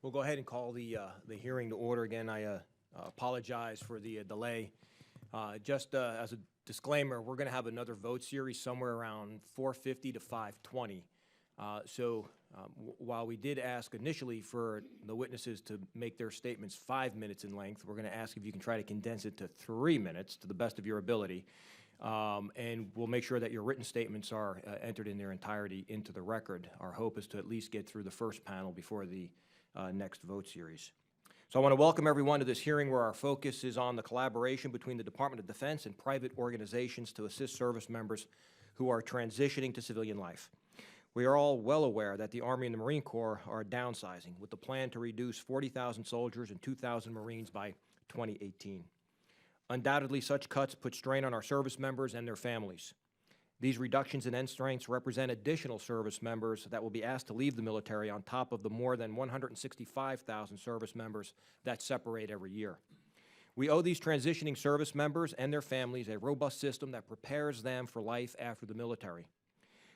We'll go ahead and call the hearing to order again. I apologize for the delay. Just as a disclaimer, we're going to have another vote series somewhere around 4:50 to 5:20. While we did ask initially for the witnesses to make their statements 5 minutes in length, we're going to ask if you can try to condense it to 3 minutes to the best of your ability. And we'll make sure that your written statements are entered in their entirety into the record. Our hope is to at least get through the first panel before the next vote series. So I want to welcome everyone to this hearing where our focus is on the collaboration between the Department of Defense and private organizations to assist service members who are transitioning to civilian life. We are all well aware that the Army and the Marine Corps are downsizing with the plan to reduce 40,000 soldiers and 2,000 Marines by 2018. Undoubtedly, such cuts put strain on our service members and their families. These reductions in end strengths represent additional service members that will be asked to leave the military on top of the more than 165,000 service members that separate every year. We owe these transitioning service members and their families a robust system that prepares them for life after the military.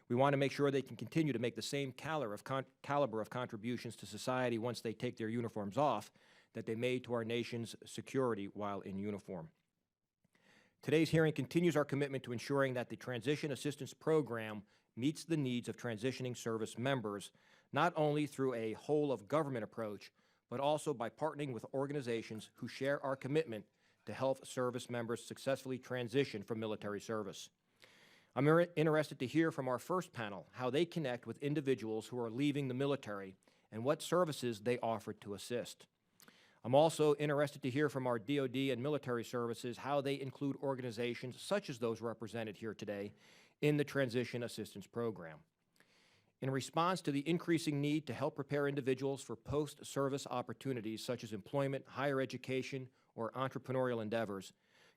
We want to make sure they can continue to make the same caliber of contributions to society once they take their uniforms off that they made to our nation's security while in uniform. Today's hearing continues our commitment to ensuring that the Transition Assistance Program meets the needs of transitioning service members, not only through a whole-of-government approach, but also by partnering with organizations who share our commitment to help service members successfully transition from military service. I'm interested to hear from our first panel how they connect with individuals who are leaving the military and what services they offer to assist. I'm also interested to hear from our DoD and military services how they include organizations such as those represented here today in the Transition Assistance Program. In response to the increasing need to help prepare individuals for post-service opportunities such as employment, higher education, or entrepreneurial endeavors,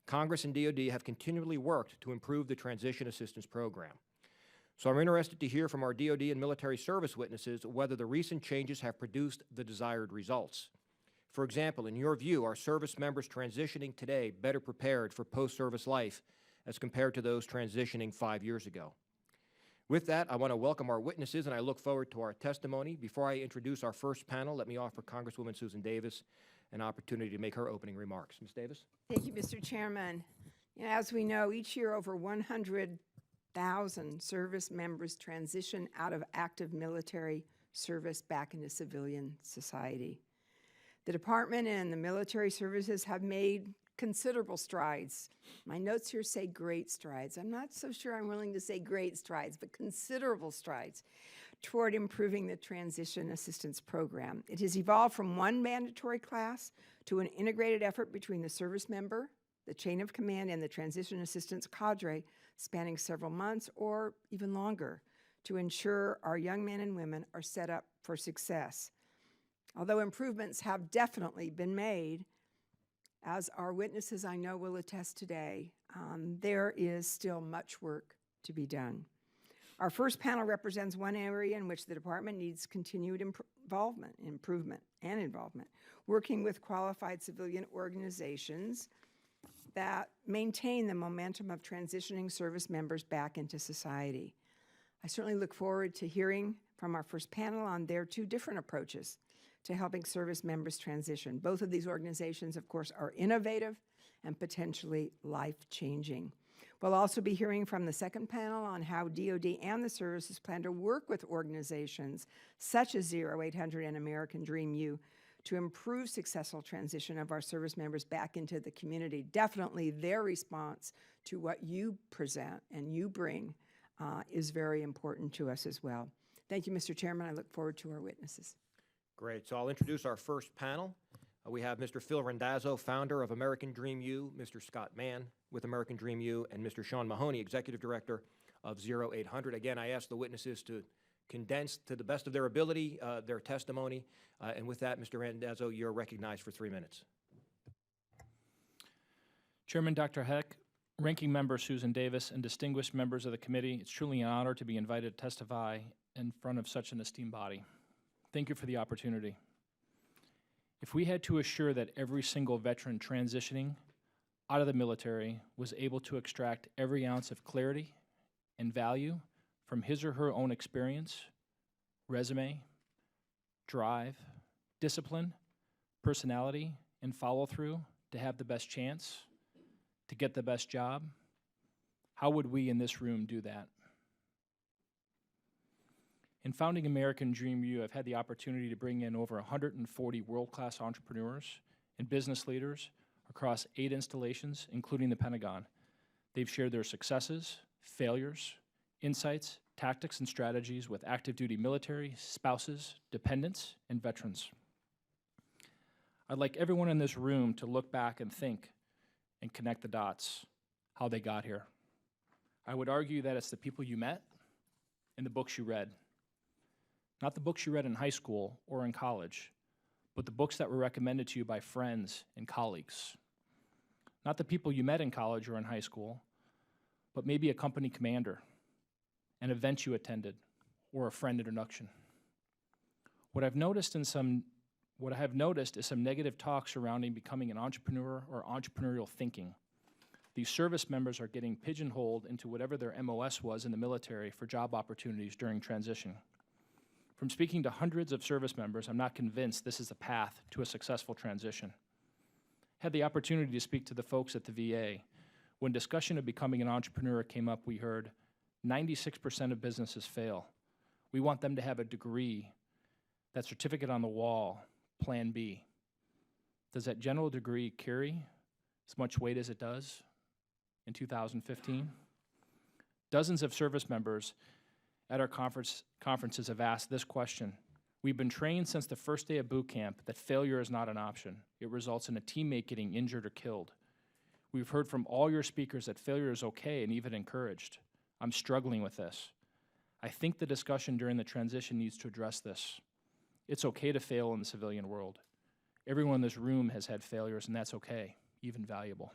Congress and DoD have continually worked to improve the Transition Assistance Program. So I'm interested to hear from our DoD and military service witnesses whether the recent changes have produced the desired results. For example, in your view, are service members transitioning today better prepared for post-service life as compared to those transitioning 5 years ago? With that, I want to welcome our witnesses, and I look forward to our testimony. Before I introduce our first panel, let me offer Congresswoman Susan Davis an opportunity to make her opening remarks. Ms. Davis? Thank you, Mr. Chairman. As we know, each year over 100,000 service members transition out of active military service back into civilian society. The Department and the military services have made considerable strides. My notes here say great strides. I'm not so sure I'm willing to say great strides, but considerable strides toward improving the Transition Assistance Program. It has evolved from one mandatory class to an integrated effort between the service member, the chain of command, and the Transition Assistance cadre, spanning several months or even longer to ensure our young men and women are set up for success. Although improvements have definitely been made, as our witnesses I know will attest today, there is still much work to be done. Our first panel represents one area in which the department needs continued improvement, working with qualified civilian organizations that maintain the momentum of transitioning service members back into society. I certainly look forward to hearing from our first panel on their two different approaches to helping service members transition. Both of these organizations, of course, are innovative and potentially life-changing. We'll also be hearing from the second panel on how DoD and the services plan to work with organizations such as 0800 and American Dream U to improve successful transition of our service members back into the community. Definitely their response to what you present and you bring is very important to us as well. Thank you, Mr. Chairman. I look forward to our witnesses. Great. So I'll introduce our first panel. We have Mr. Phil Randazzo, founder of American Dream U, Mr. Scott Mann with American Dream U, and Mr. Sean Mahoney, executive director of 0800. Again, I ask the witnesses to condense to the best of their ability their testimony. And with that, Mr. Randazzo, you're recognized for 3 minutes. Chairman Dr. Heck, Ranking Member Susan Davis, and distinguished members of the committee, it's truly an honor to be invited to testify in front of such an esteemed body. Thank you for the opportunity. If we had to assure that every single veteran transitioning out of the military was able to extract every ounce of clarity and value from his or her own experience, resume, drive, discipline, personality, and follow-through to have the best chance, to get the best job? How would we in this room do that? In founding American Dream U, I've had the opportunity to bring in over 140 world-class entrepreneurs and business leaders across 8 installations, including the Pentagon. They've shared their successes, failures, insights, tactics, and strategies with active duty military, spouses, dependents, and veterans. I'd like everyone in this room to look back and think and connect the dots, how they got here. I would argue that it's the people you met and the books you read. Not the books you read in high school or in college, but the books that were recommended to you by friends and colleagues. Not the people you met in college or in high school, but maybe a company commander, an event you attended, or a friend introduction. What I have noticed is some negative talk surrounding becoming an entrepreneur or entrepreneurial thinking. These service members are getting pigeonholed into whatever their MOS was in the military for job opportunities during transition. From speaking to hundreds of service members, I'm not convinced this is the path to a successful transition. Had the opportunity to speak to the folks at the VA. When discussion of becoming an entrepreneur came up, we heard 96% of businesses fail. We want them to have a degree, that certificate on the wall, Plan B. Does that general degree carry as much weight as it does in 2015? Dozens of service members at our conferences have asked this question. We've been trained since the first day of boot camp that failure is not an option. It results in a teammate getting injured or killed. We've heard from all your speakers that failure is okay and even encouraged. I'm struggling with this. I think the discussion during the transition needs to address this. It's okay to fail in the civilian world. Everyone in this room has had failures, and that's okay, even valuable.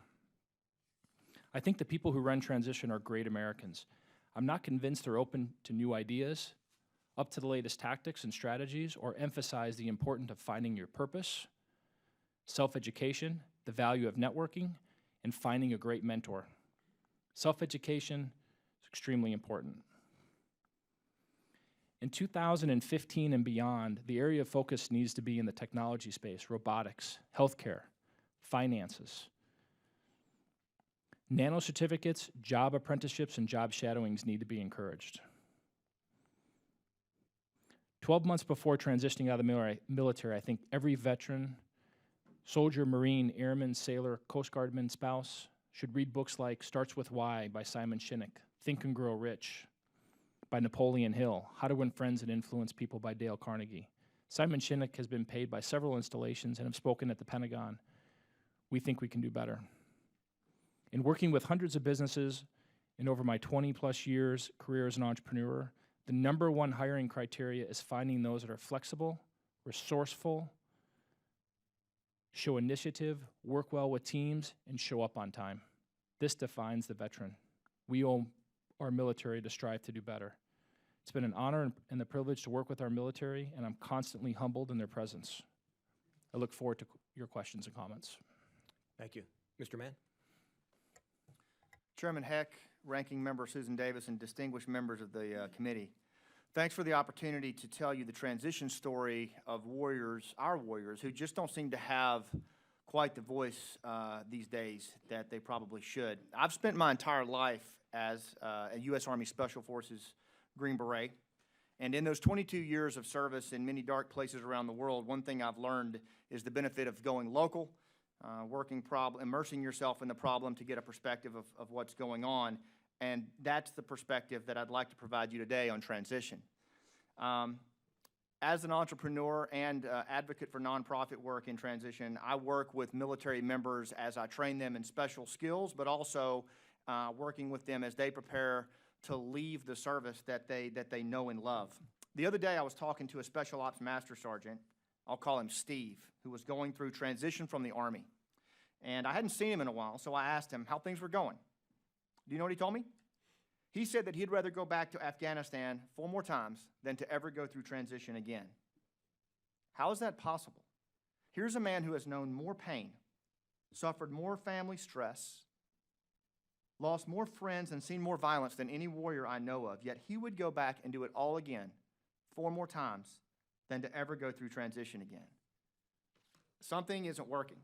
I think the people who run transition are great Americans. I'm not convinced they're open to new ideas, up to the latest tactics and strategies, or emphasize the importance of finding your purpose, self-education, the value of networking, and finding a great mentor. Self-education is extremely important. In 2015 and beyond, the area of focus needs to be in the technology space, robotics, healthcare, finances. Nano certificates, job apprenticeships, and job shadowings need to be encouraged. 12 months before transitioning out of the military, I think every veteran, soldier, Marine, airman, sailor, Coast Guardman, spouse should read books like Starts With Why by Simon Sinek, Think and Grow Rich by Napoleon Hill, How to Win Friends and Influence People by Dale Carnegie. Simon Sinek has been paid by several installations and have spoken at the Pentagon. We think we can do better. In working with hundreds of businesses and over my 20-plus years career as an entrepreneur, the #1 hiring criteria is finding those that are flexible, resourceful, show initiative, work well with teams, and show up on time. This defines the veteran. We owe our military to strive to do better. It's been an honor and the privilege to work with our military, and I'm constantly humbled in their presence. I look forward to your questions and comments. Thank you. Mr. Mann? Chairman Heck, Ranking Member Susan Davis, and distinguished members of the committee. Thanks for the opportunity to tell you the transition story of warriors, our warriors, who just don't seem to have quite the voice these days that they probably should. I've spent my entire life as a U.S. Army Special Forces Green Beret, and in those 22 years of service in many dark places around the world, one thing I've learned is the benefit of going local, immersing yourself in the problem to get a perspective of what's going on, and that's the perspective that I'd like to provide you today on transition. As an entrepreneur and advocate for nonprofit work in transition, I work with military members as I train them in special skills, but also working with them as they prepare to leave the service that they know and love. The other day I was talking to a Special Ops Master Sergeant, I'll call him Steve, who was going through transition from the Army. And I hadn't seen him in a while, so I asked him how things were going. Do you know what he told me? He said that he'd rather go back to Afghanistan 4 more times than to ever go through transition again. How is that possible? Here's a man who has known more pain, suffered more family stress, lost more friends, and seen more violence than any warrior I know of, yet he would go back and do it all again 4 more times than to ever go through transition again. something isn't working.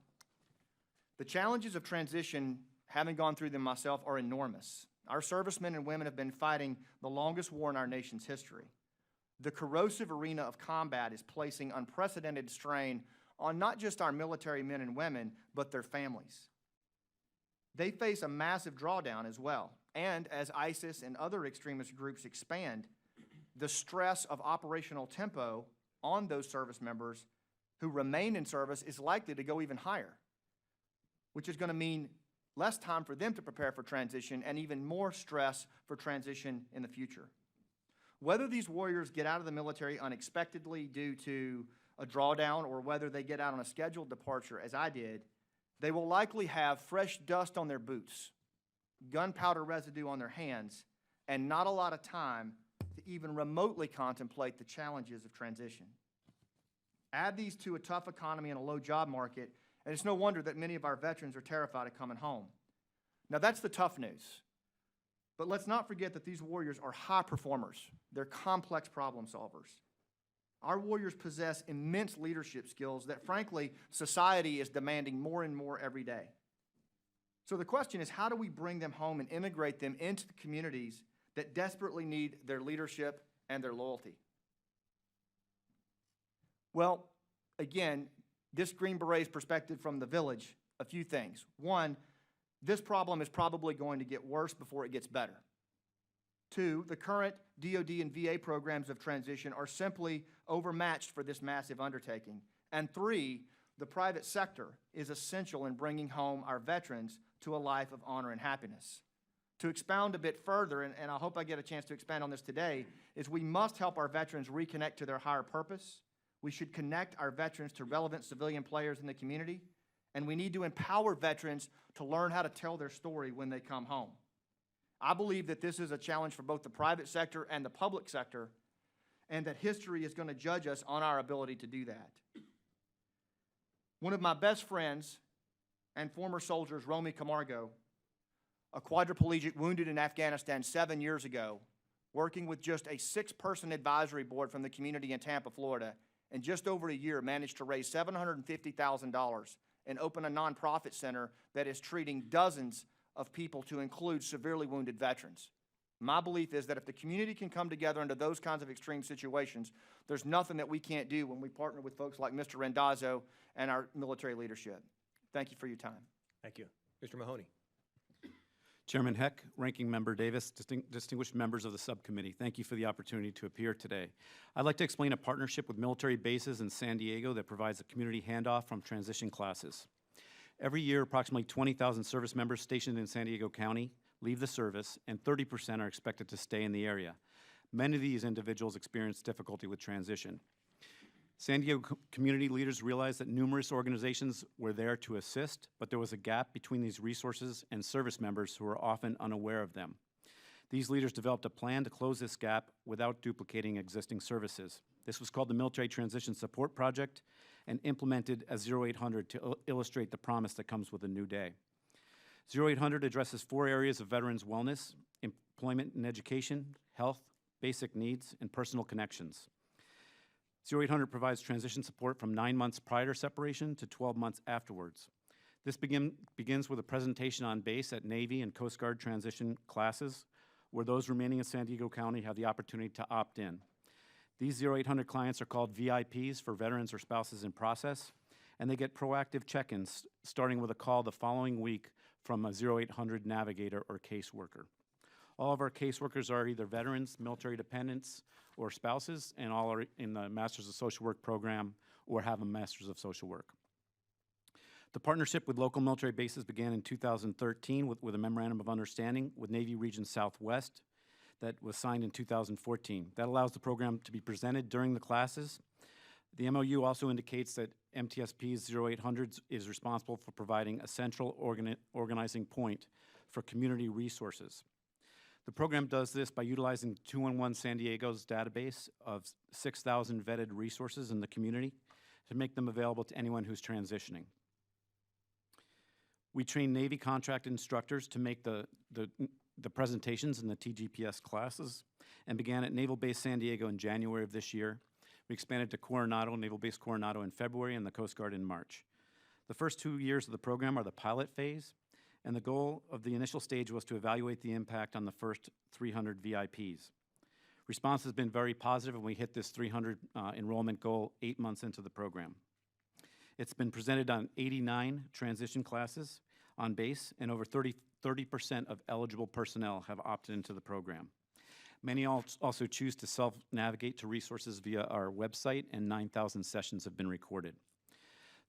The challenges of transition, having gone through them myself, are enormous. Our servicemen and women have been fighting the longest war in our nation's history. The corrosive arena of combat is placing unprecedented strain on not just our military men and women, but their families. They face a massive drawdown as well. And as ISIS and other extremist groups expand, the stress of operational tempo on those service members who remain in service is likely to go even higher, which is going to mean less time for them to prepare for transition and even more stress for transition in the future. Whether these warriors get out of the military unexpectedly due to a drawdown or whether they get out on a scheduled departure, as I did, they will likely have fresh dust on their boots, gunpowder residue on their hands, and not a lot of time to even remotely contemplate the challenges of transition. Add these to a tough economy and a low job market, and it's no wonder that many of our veterans are terrified of coming home. Now, that's the tough news. But let's not forget that these warriors are high performers. They're complex problem solvers. Our warriors possess immense leadership skills that, frankly, society is demanding more and more every day. So the question is, how do we bring them home and integrate them into the communities that desperately need their leadership and their loyalty? Well, again, this Green Beret's perspective from the village, a few things. One, this problem is probably going to get worse before it gets better. Two, the current DoD and VA programs of transition are simply overmatched for this massive undertaking. And three, the private sector is essential in bringing home our veterans to a life of honor and happiness. To expound a bit further, and I hope I get a chance to expand on this today, is we must help our veterans reconnect to their higher purpose. We should connect our veterans to relevant civilian players in the community, and we need to empower veterans to learn how to tell their story when they come home. I believe that this is a challenge for both the private sector and the public sector, and that history is going to judge us on our ability to do that. One of my best friends and former soldiers, Romy Camargo, a quadriplegic wounded in Afghanistan 7 years ago, working with just a 6-person advisory board from the community in Tampa, Florida, in just over a year managed to raise $750,000 and open a nonprofit center that is treating dozens of people to include severely wounded veterans. My belief is that if the community can come together under those kinds of extreme situations, there's nothing that we can't do when we partner with folks like Mr. Randazzo and our military leadership. Thank you for your time. Thank you. Mr. Mahoney. Chairman Heck, Ranking Member Davis, distinguished members of the subcommittee, thank you for the opportunity to appear today. I'd like to explain a partnership with military bases in San Diego that provides a community handoff from transition classes. Every year, approximately 20,000 service members stationed in San Diego County leave the service, and 30% are expected to stay in the area. Many of these individuals experience difficulty with transition. San Diego community leaders realized that numerous organizations were there to assist, but there was a gap between these resources and service members who were often unaware of them. These leaders developed a plan to close this gap without duplicating existing services. This was called the Military Transition Support Project and implemented as 0800 to illustrate the promise that comes with a new day. 0800 addresses 4 areas of veterans' wellness: employment and education, health, basic needs, and personal connections. 0800 provides transition support from 9 months prior to separation to 12 months afterwards. This begins with a presentation on base at Navy and Coast Guard transition classes, where those remaining in San Diego County have the opportunity to opt in. These 0800 clients are called VIPs for veterans or spouses in process, and they get proactive check-ins, starting with a call the following week from a 0800 navigator or caseworker. All of our caseworkers are either veterans, military dependents, or spouses, and all are in the Masters of Social Work program or have a Masters of Social Work. The partnership with local military bases began in 2013 with a memorandum of understanding with Navy Region Southwest that was signed in 2014. That allows the program to be presented during the classes. The MOU also indicates that MTSP's 0800 is responsible for providing a central organizing point for community resources. The program does this by utilizing 211 San Diego's database of 6,000 vetted resources in the community to make them available to anyone who's transitioning. We train Navy contract instructors to make the presentations in the TGPS classes and began at Naval Base San Diego in January of this year. We expanded to Coronado, Naval Base Coronado in February, and the Coast Guard in March. The first 2 years of the program are the pilot phase, and the goal of the initial stage was to evaluate the impact on the first 300 VIPs. Response has been very positive, and we hit this 300 enrollment goal 8 months into the program. It's been presented on 89 transition classes on base, and over 30% of eligible personnel have opted into the program. Many also choose to self-navigate to resources via our website, and 9,000 sessions have been recorded.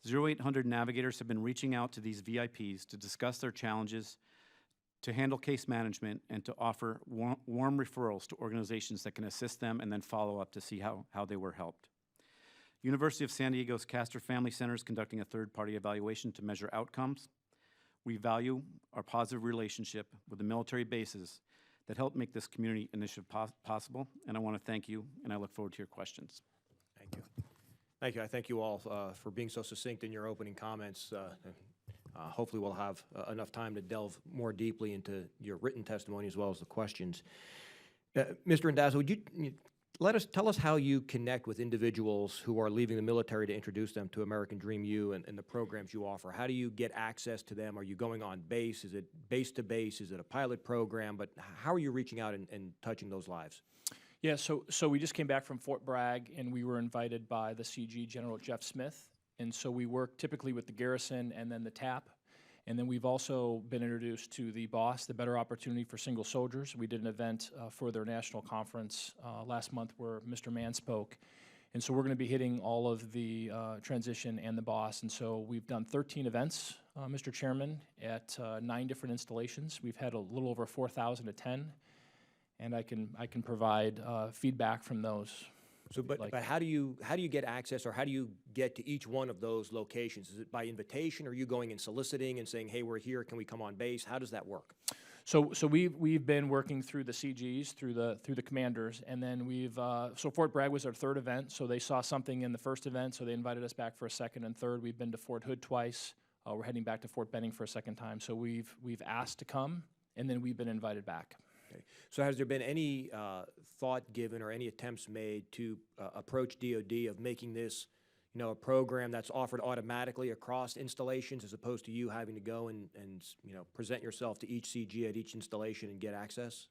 0800 navigators have been reaching out to these VIPs to discuss their challenges, to handle case management, and to offer warm referrals to organizations that can assist them and then follow up to see how they were helped. University of San Diego's Castor Family Center is conducting a third-party evaluation to measure outcomes. We value our positive relationship with the military bases that help make this community initiative possible, and I want to thank you, and I look forward to your questions. Thank you. Thank you. I thank you all for being so succinct in your opening comments. Hopefully we'll have enough time to delve more deeply into your written testimony as well as the questions. Mr. Indazzo, would you tell us how you connect with individuals who are leaving the military to introduce them to American Dream U and the programs you offer? How do you get access to them? Are you going on base? Is it base to base? Is it a pilot program? But how are you reaching out and touching those lives? Yeah, so we just came back from Fort Bragg, and we were invited by the CG General Jeff Smith. And so we work typically with the garrison and then the TAP. And then we've also been introduced to the BOSS, the Better Opportunity for Single Soldiers. We did an event for their national conference last month where Mr. Mann spoke. And so we're going to be hitting all of the transition and the BOSS. And so we've done 13 events, Mr. Chairman, at 9 different installations. We've had a little over 4,000 attend, and I can provide feedback from those. So, but how do you get access, or how do you get to each one of those locations? Is it by invitation, or are you going and soliciting and saying, "Hey, we're here. Can we come on base?" How does that work? So we've been working through the CGs, through the commanders, and then so Fort Bragg was our third event. So they saw something in the first event, so they invited us back for a second and third. We've been to Fort Hood twice. We're heading back to Fort Benning for a second time. So we've asked to come, and then we've been invited back. Okay. So has there been any thought given or any attempts made to approach DoD of making this, a program that's offered automatically across installations, as opposed to you having to go and present yourself to each CG at each installation and get access?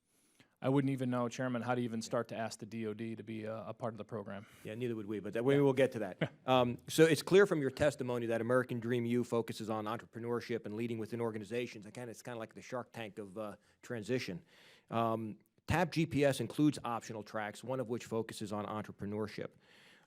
I wouldn't even know, Chairman, how to even start to ask the DoD to be a part of the program. Yeah, neither would we, but maybe we'll get to that. So it's clear from your testimony that American Dream U focuses on entrepreneurship and leading within organizations. It's kind of like the Shark Tank of transition. TAP GPS includes optional tracks, one of which focuses on entrepreneurship.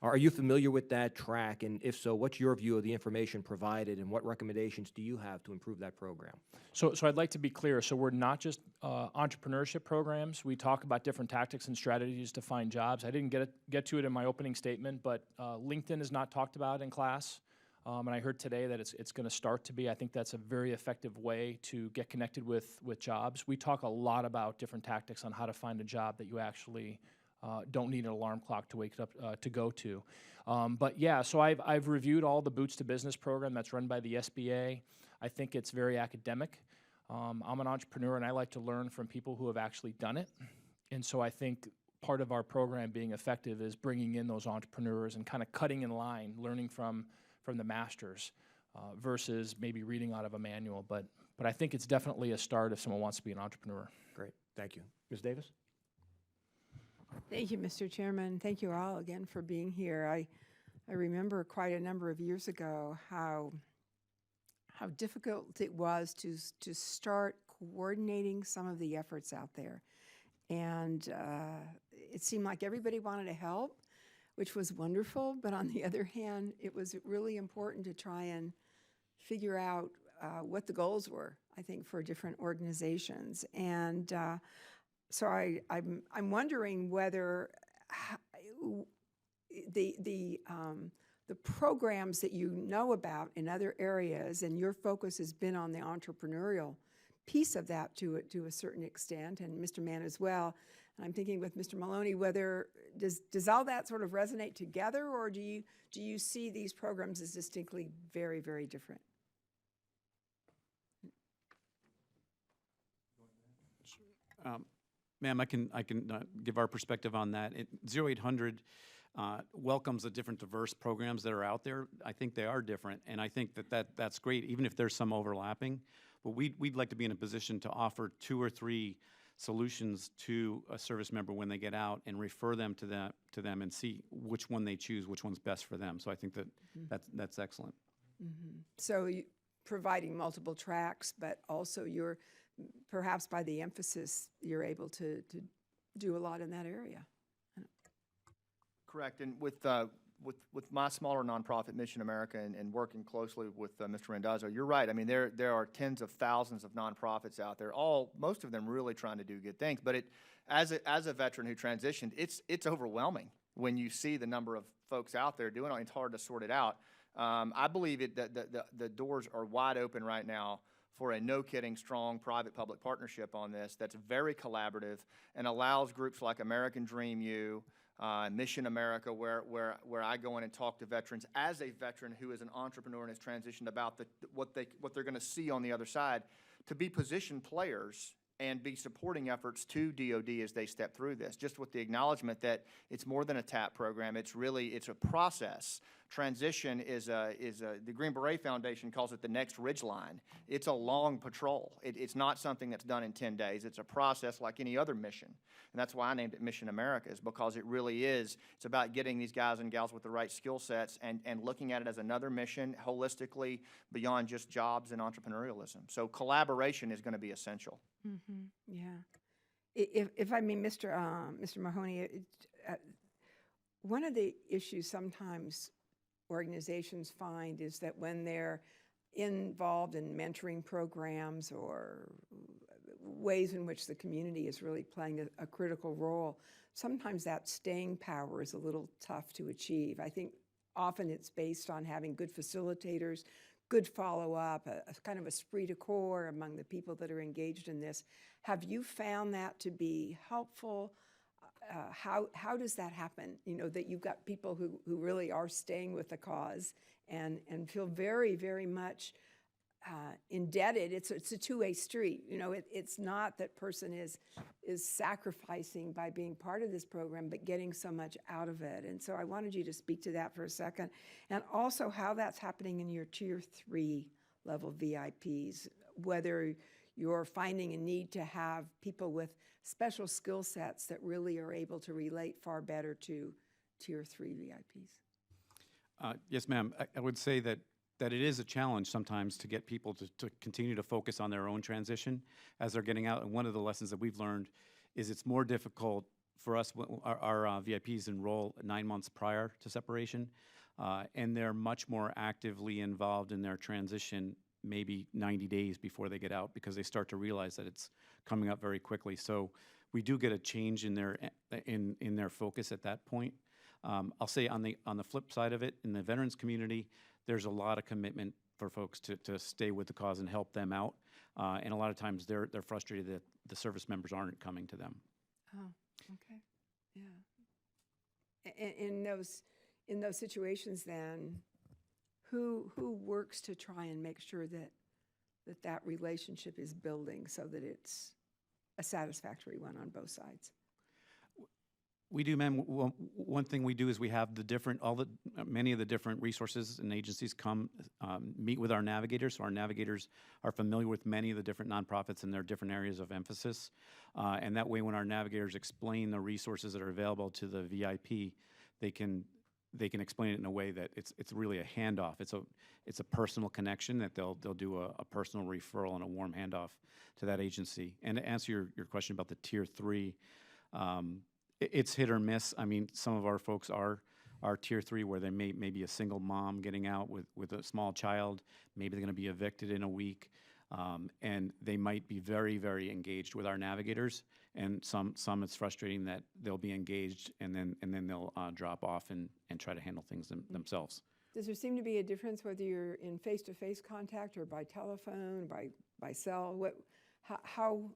Are you familiar with that track? And if so, what's your view of the information provided, and what recommendations do you have to improve that program? So I'd like to be clear. So we're not just entrepreneurship programs. We talk about different tactics and strategies to find jobs. I didn't get to it in my opening statement, but LinkedIn is not talked about in class. And I heard today that it's going to start to be. I think that's a very effective way to get connected with jobs. We talk a lot about different tactics on how to find a job that you actually don't need an alarm clock to wake up to go to. But yeah, so I've reviewed all the Boots to Business program that's run by the SBA. I think it's very academic. I'm an entrepreneur, and I like to learn from people who have actually done it. And so I think part of our program being effective is bringing in those entrepreneurs and kind of cutting in line, learning from the masters versus maybe reading out of a manual. But I think it's definitely a start if someone wants to be an entrepreneur. Great, thank you. Ms. Davis? Thank you, Mr. Chairman. Thank you all again for being here. I remember quite a number of years ago how difficult it was to start coordinating some of the efforts out there. And it seemed like everybody wanted to help, which was wonderful. But on the other hand, it was really important to try and figure out what the goals were, I think, for different organizations. And so I'm wondering whether the programs that you know about in other areas, and your focus has been on the entrepreneurial piece of that to a certain extent, and Mr. Mann as well. And I'm thinking with Mr. Maloney, whether does all that sort of resonate together, or do you see these programs as distinctly very, very different? Ma'am, I can give our perspective on that. 0800 welcomes the different diverse programs that are out there. I think they are different, and I think that's great, even if there's some overlapping. But we'd like to be in a position to offer 2 or 3 solutions to a service member when they get out and refer them to them and see which one they choose, which one's best for them. So I think that's excellent. So providing multiple tracks, but also you're, perhaps by the emphasis, you're able to do a lot in that area. Correct, and with my smaller nonprofit, Mission America, and working closely with Mr. Randazzo, you're right. I mean, there are tens of thousands of nonprofits out there, most of them really trying to do good things. But as a veteran who transitioned, it's overwhelming when you see the number of folks out there doing it. It's hard to sort it out. I believe that the doors are wide open right now for a no-kidding strong private-public partnership on this that's very collaborative and allows groups like American Dream U, Mission America, where I go in and talk to veterans as a veteran who is an entrepreneur and has transitioned about what they're going to see on the other side, to be positioned players and be supporting efforts to DOD as they step through this, just with the acknowledgement that it's more than a TAP program. It's a process. Transition is the Green Beret Foundation calls it the next ridgeline. It's a long patrol. It's not something that's done in 10 days. It's a process like any other mission. And that's why I named it Mission America, is because it really is. It's about getting these guys and gals with the right skill sets and looking at it as another mission holistically beyond just jobs and entrepreneurialism. So collaboration is going to be essential. Yeah. If I may, Mr. Mahoney, one of the issues sometimes organizations find is that when they're involved in mentoring programs or ways in which the community is really playing a critical role, sometimes that staying power is a little tough to achieve. I think often it's based on having good facilitators, good follow-up, a kind of esprit de corps among the people that are engaged in this. Have you found that to be helpful? How does that happen? You know, that you've got people who really are staying with the cause and feel very, very much indebted. It's a two-way street. You know, it's not that person is sacrificing by being part of this program, but getting so much out of it. And so I wanted you to speak to that for a second, and also how that's happening in your Tier 3 level VIPs, whether you're finding a need to have people with special skill sets that really are able to relate far better to Tier 3 VIPs. Yes, ma'am. I would say that it is a challenge sometimes to get people to continue to focus on their own transition as they're getting out. And one of the lessons that we've learned is it's more difficult for us. Our VIPs enroll 9 months prior to separation, and they're much more actively involved in their transition maybe 90 days before they get out, because they start to realize that it's coming up very quickly. So we do get a change in their focus at that point. I'll say on the flip side of it, in the veterans community, there's a lot of commitment for folks to stay with the cause and help them out. And a lot of times they're frustrated that the service members aren't coming to them. Oh, okay, yeah. In those situations, then, who works to try and make sure that relationship is building so that it's a satisfactory one on both sides? We do, ma'am. One thing we do is we have many of the different resources and agencies come meet with our navigators. So our navigators are familiar with many of the different nonprofits and their different areas of emphasis. And that way, when our navigators explain the resources that are available to the VIP, they can explain it in a way that it's really a handoff. It's a personal connection that they'll do a personal referral and a warm handoff to that agency. And to answer your question about the Tier 3, it's hit or miss. I mean, some of our folks are Tier 3, where they may be a single mom getting out with a small child. Maybe they're going to be evicted in a week, and they might be very, very engaged with our navigators. And some it's frustrating that they'll be engaged and then they'll drop off and try to handle things themselves. Does there seem to be a difference whether you're in face-to-face contact or by telephone, by cell? How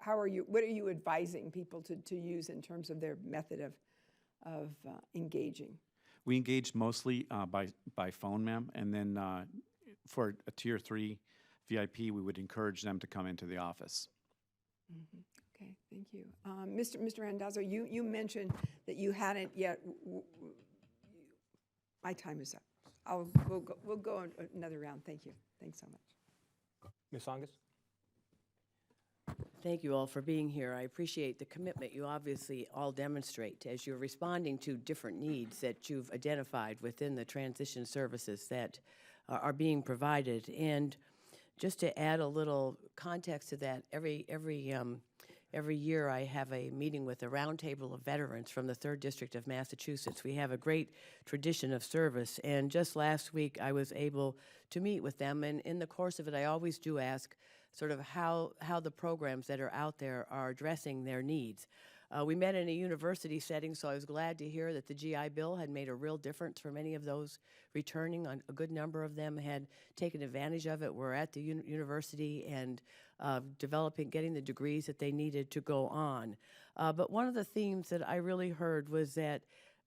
are you? What are you advising people to use in terms of their method of engaging? We engage mostly by phone, ma'am, and then for a Tier 3 VIP, we would encourage them to come into the office. Mm-hmm. Okay, thank you. Mr. Randazzo, you mentioned that you hadn't yet, my time is up. We'll go another round. Thank you. Thanks so much. Ms. Songus? Thank you all for being here. I appreciate the commitment you obviously all demonstrate as you're responding to different needs that you've identified within the transition services that are being provided. And just to add a little context to that, every year I have a meeting with a roundtable of veterans from the 3rd District of Massachusetts. We have a great tradition of service, and just last week I was able to meet with them, and in the course of it I always do ask sort of how the programs that are out there are addressing their needs. We met in a university setting, so I was glad to hear that the GI Bill had made a real difference for many of those returning. A good number of them had taken advantage of it, were at the university and getting the degrees that they needed to go on. But one of the themes that I really heard was that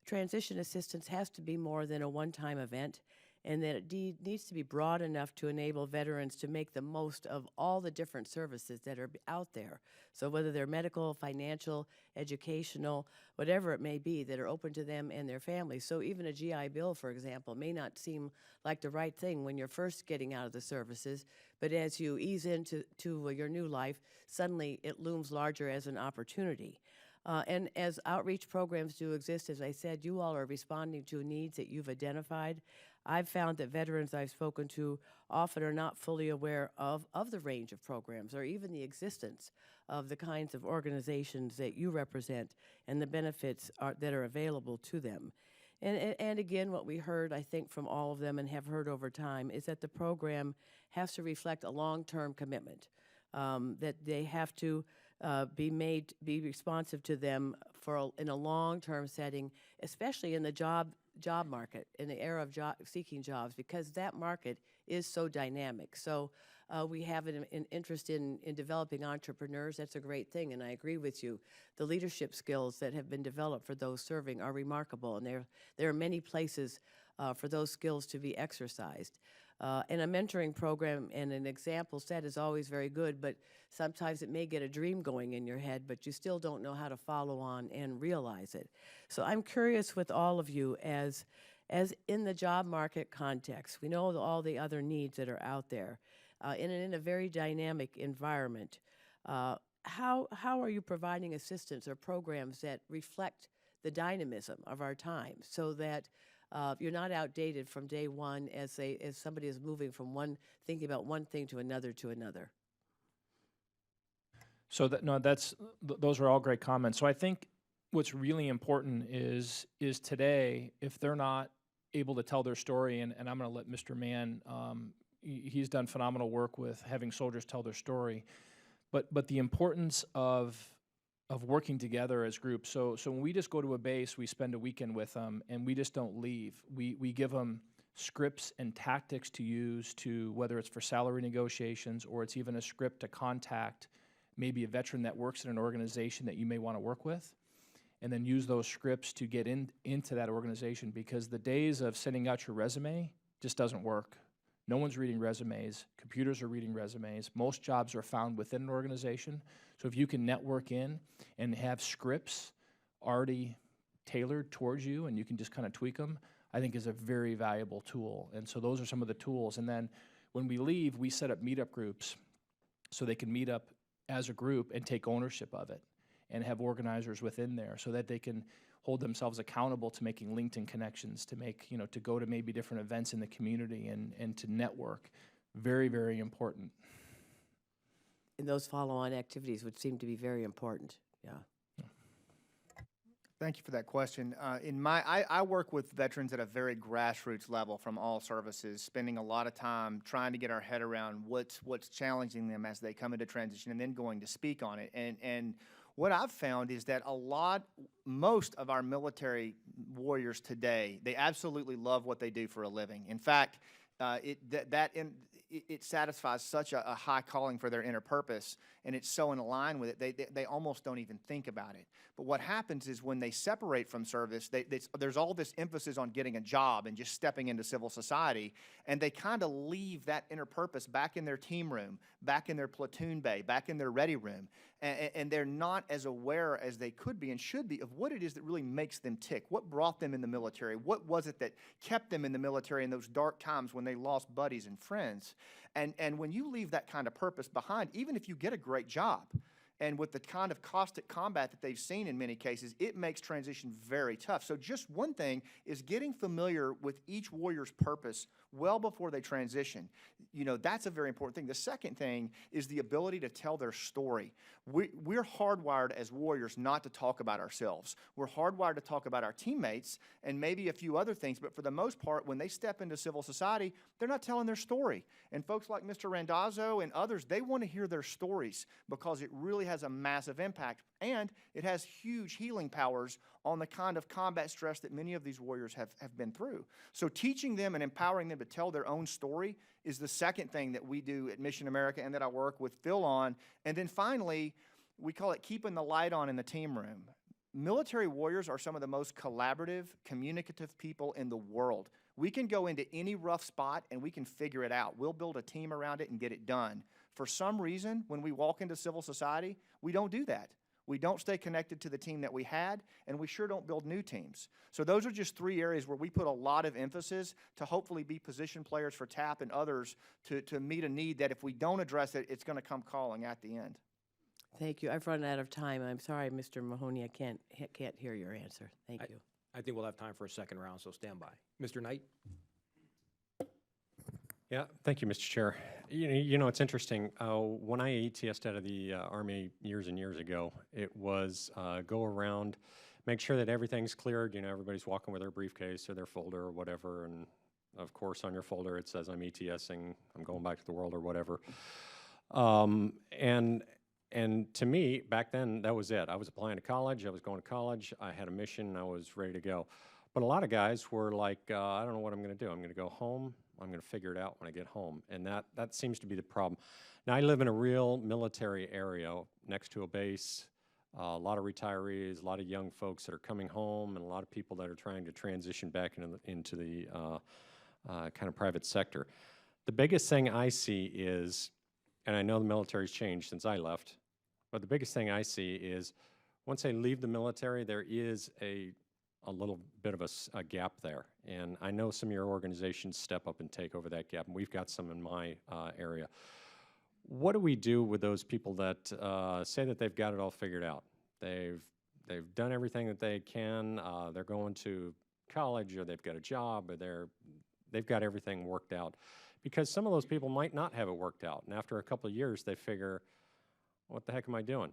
transition assistance has to be more than a one-time event, and that it needs to be broad enough to enable veterans to make the most of all the different services that are out there. So whether they're medical, financial, educational, whatever it may be, that are open to them and their families. So even a GI Bill, for example, may not seem like the right thing when you're first getting out of the services, but as you ease into your new life, suddenly it looms larger as an opportunity. And as outreach programs do exist, as I said, you all are responding to needs that you've identified. I've found that veterans I've spoken to often are not fully aware of the range of programs or even the existence of the kinds of organizations that you represent and the benefits that are available to them. And again, what we heard, I think, from all of them and have heard over time is that the program has to reflect a long-term commitment, that they have to be responsive to them in a long-term setting, especially in the job market, in the era of seeking jobs, because that market is so dynamic. So we have an interest in developing entrepreneurs. That's a great thing, and I agree with you. The leadership skills that have been developed for those serving are remarkable, and there are many places for those skills to be exercised. And a mentoring program and an example set is always very good, but sometimes it may get a dream going in your head, but you still don't know how to follow on and realize it. So I'm curious with all of you, as in the job market context, we know all the other needs that are out there, in a very dynamic environment. How are you providing assistance or programs that reflect the dynamism of our time so that you're not outdated from day one as somebody is moving from thinking about one thing to another to another? So those are all great comments. So I think what's really important is today, if they're not able to tell their story, and I'm going to let Mr. Mann, he's done phenomenal work with having soldiers tell their story, but the importance of working together as groups. So when we just go to a base, we spend a weekend with them, and we just don't leave. We give them scripts and tactics to use whether it's for salary negotiations or it's even a script to contact maybe a veteran that works in an organization that you may want to work with, and then use those scripts to get into that organization, because the days of sending out your resume just doesn't work. No one's reading resumes. Computers are reading resumes. Most jobs are found within an organization. So if you can network in and have scripts already tailored towards you and you can just kind of tweak them, I think is a very valuable tool. And so those are some of the tools. And then when we leave, we set up meetup groups so they can meet up as a group and take ownership of it and have organizers within there so that they can hold themselves accountable to making LinkedIn connections, to go to maybe different events in the community and to network. Very, very important. And those follow-on activities would seem to be very important, yeah. Thank you for that question. I work with veterans at a very grassroots level from all services, spending a lot of time trying to get our head around what's challenging them as they come into transition and then going to speak on it. And what I've found is that most of our military warriors today, they absolutely love what they do for a living. In fact, it satisfies such a high calling for their inner purpose. and it's so in line with it, they almost don't even think about it. But what happens is when they separate from service, there's all this emphasis on getting a job and just stepping into civil society, and they kind of leave that inner purpose back in their team room, back in their platoon bay, back in their ready room, and they're not as aware as they could be and should be of what it is that really makes them tick, what brought them in the military, what was it that kept them in the military in those dark times when they lost buddies and friends. And when you leave that kind of purpose behind, even if you get a great job, and with the kind of caustic combat that they've seen in many cases, it makes transition very tough. So just one thing is getting familiar with each warrior's purpose well before they transition. You know, that's a very important thing. The second thing is the ability to tell their story. We're hardwired as warriors not to talk about ourselves. We're hardwired to talk about our teammates and maybe a few other things, but for the most part, when they step into civil society, they're not telling their story. And folks like Mr. Randazzo and others, they want to hear their stories because it really has a massive impact, and it has huge healing powers on the kind of combat stress that many of these warriors have been through. So teaching them and empowering them to tell their own story is the second thing that we do at Mission America and that I work with Phil on. And then finally, we call it keeping the light on in the team room. Military warriors are some of the most collaborative, communicative people in the world. We can go into any rough spot and we can figure it out. We'll build a team around it and get it done. For some reason, when we walk into civil society, we don't do that. We don't stay connected to the team that we had, and we sure don't build new teams. So those are just three areas where we put a lot of emphasis to hopefully be position players for TAP and others to meet a need that if we don't address it, it's going to come calling at the end. Thank you. I've run out of time. I'm sorry, Mr. Mahoney, I can't hear your answer. Thank you. I think we'll have time for a second round, so stand by. Mr. Knight? Yeah, thank you, Mr. Chair. You know, it's interesting. When I ETS'd out of the Army years and years ago, it was go around, make sure that everything's cleared. You know, everybody's walking with their briefcase or their folder or whatever, and of course on your folder it says I'm ETSing, I'm going back to the world or whatever. And to me, back then, that was it. I was applying to college, I was going to college, I had a mission, I was ready to go. But a lot of guys were like, I don't know what I'm going to do. I'm going to go home. I'm going to figure it out when I get home. And that seems to be the problem. Now, I live in a real military area next to a base, a lot of retirees, a lot of young folks that are coming home, and a lot of people that are trying to transition back into the kind of private sector. The biggest thing I see is, and I know the military's changed since I left, but the biggest thing I see is once they leave the military, there is a little bit of a gap there. And I know some of your organizations step up and take over that gap, and we've got some in my area. What do we do with those people that say that they've got it all figured out? They've done everything that they can, they're going to college, or they've got a job, or they've got everything worked out. Because some of those people might not have it worked out, and after a couple of years they figure, what the heck am I doing?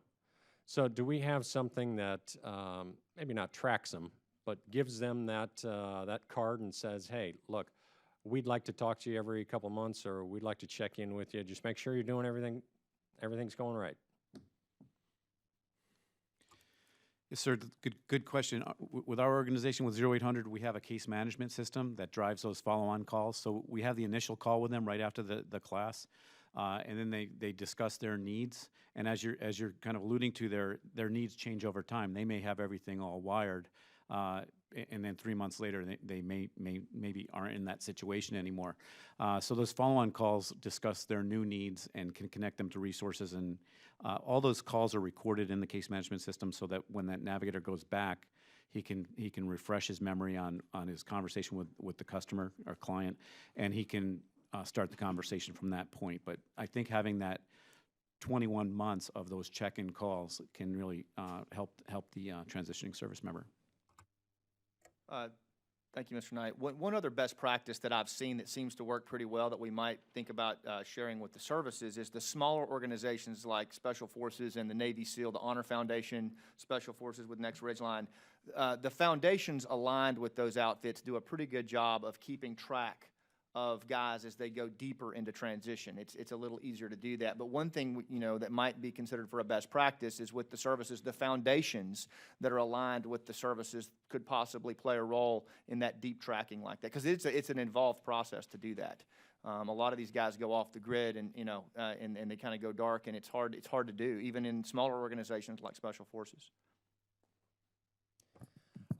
So do we have something that maybe not tracks them, but gives them that card and says, hey, look, we'd like to talk to you every couple months, or we'd like to check in with you. Just make sure you're doing everything's going right. Yes, sir. Good question. With our organization, with 0800, we have a case management system that drives those follow-on calls. So we have the initial call with them right after the class, and then they discuss their needs. And as you're kind of alluding to, their needs change over time. They may have everything all wired, and then 3 months later, they maybe aren't in that situation anymore. So those follow-on calls discuss their new needs and can connect them to resources, and all those calls are recorded in the case management system so that when that navigator goes back, he can refresh his memory on his conversation with the customer or client, and he can start the conversation from that point. But I think having that 21 months of those check-in calls can really help the transitioning service member. Thank you, Mr. Knight. One other best practice that I've seen that seems to work pretty well that we might think about sharing with the services is the smaller organizations like Special Forces and the Navy SEAL, the Honor Foundation, Special Forces with Next Ridgeline. The foundations aligned with those outfits do a pretty good job of keeping track of guys as they go deeper into transition. It's a little easier to do that. But one thing that might be considered for a best practice is with the services, the foundations that are aligned with the services could possibly play a role in that deep tracking like that, because it's an involved process to do that. A lot of these guys go off the grid, and and they kind of go dark, and it's hard to do, even in smaller organizations like Special Forces.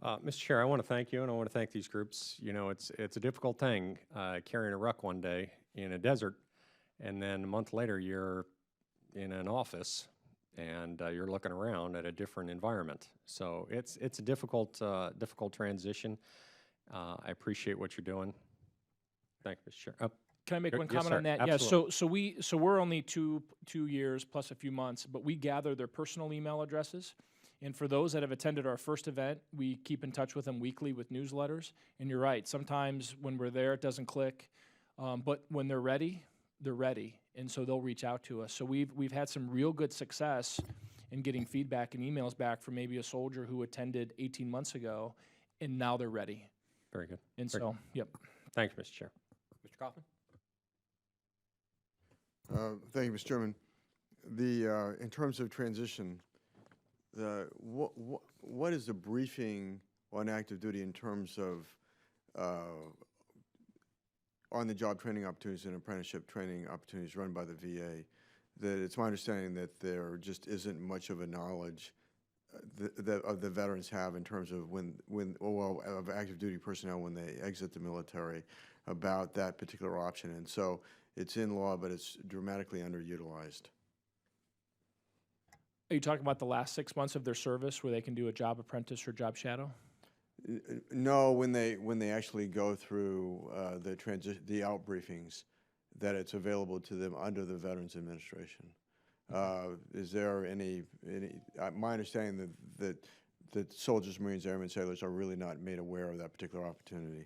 Mr. Chair, I want to thank you, and I want to thank these groups. You know, it's a difficult thing carrying a ruck one day in a desert, and then a month later you're in an office and you're looking around at a different environment. So it's a difficult transition. I appreciate what you're doing. Thank you, Mr. Chair. Can I make one Yes, comment sir. on that? Absolutely. Yeah, so we're only two years plus a few months, but we gather their personal email addresses. And for those that have attended our first event, we keep in touch with them weekly with newsletters. And you're right, sometimes when we're there, it doesn't click. But when they're ready, they're ready. And so they'll reach out to us. So we've had some real good success in getting feedback and emails back from maybe a soldier who attended 18 months ago, and now they're ready. Very good. And Very so, yep. Thank you, Mr. Chair. Mr. Kaufman? Thank you, Mr. Chairman. In terms of transition, what is the briefing on active duty in terms of on-the-job training opportunities and apprenticeship training opportunities run by the VA? That it's my understanding that there just isn't much of a knowledge of the veterans have in terms of of active duty personnel when they exit the military about that particular option, and so it's in law, but it's dramatically underutilized. Are you talking about the last 6 months of their service where they can do a job apprentice or job shadow? No, when they actually go through the out briefings, that it's available to them under the Veterans Administration. Is there any my understanding that soldiers, Marines, Airmen, sailors are really not made aware of that particular opportunity.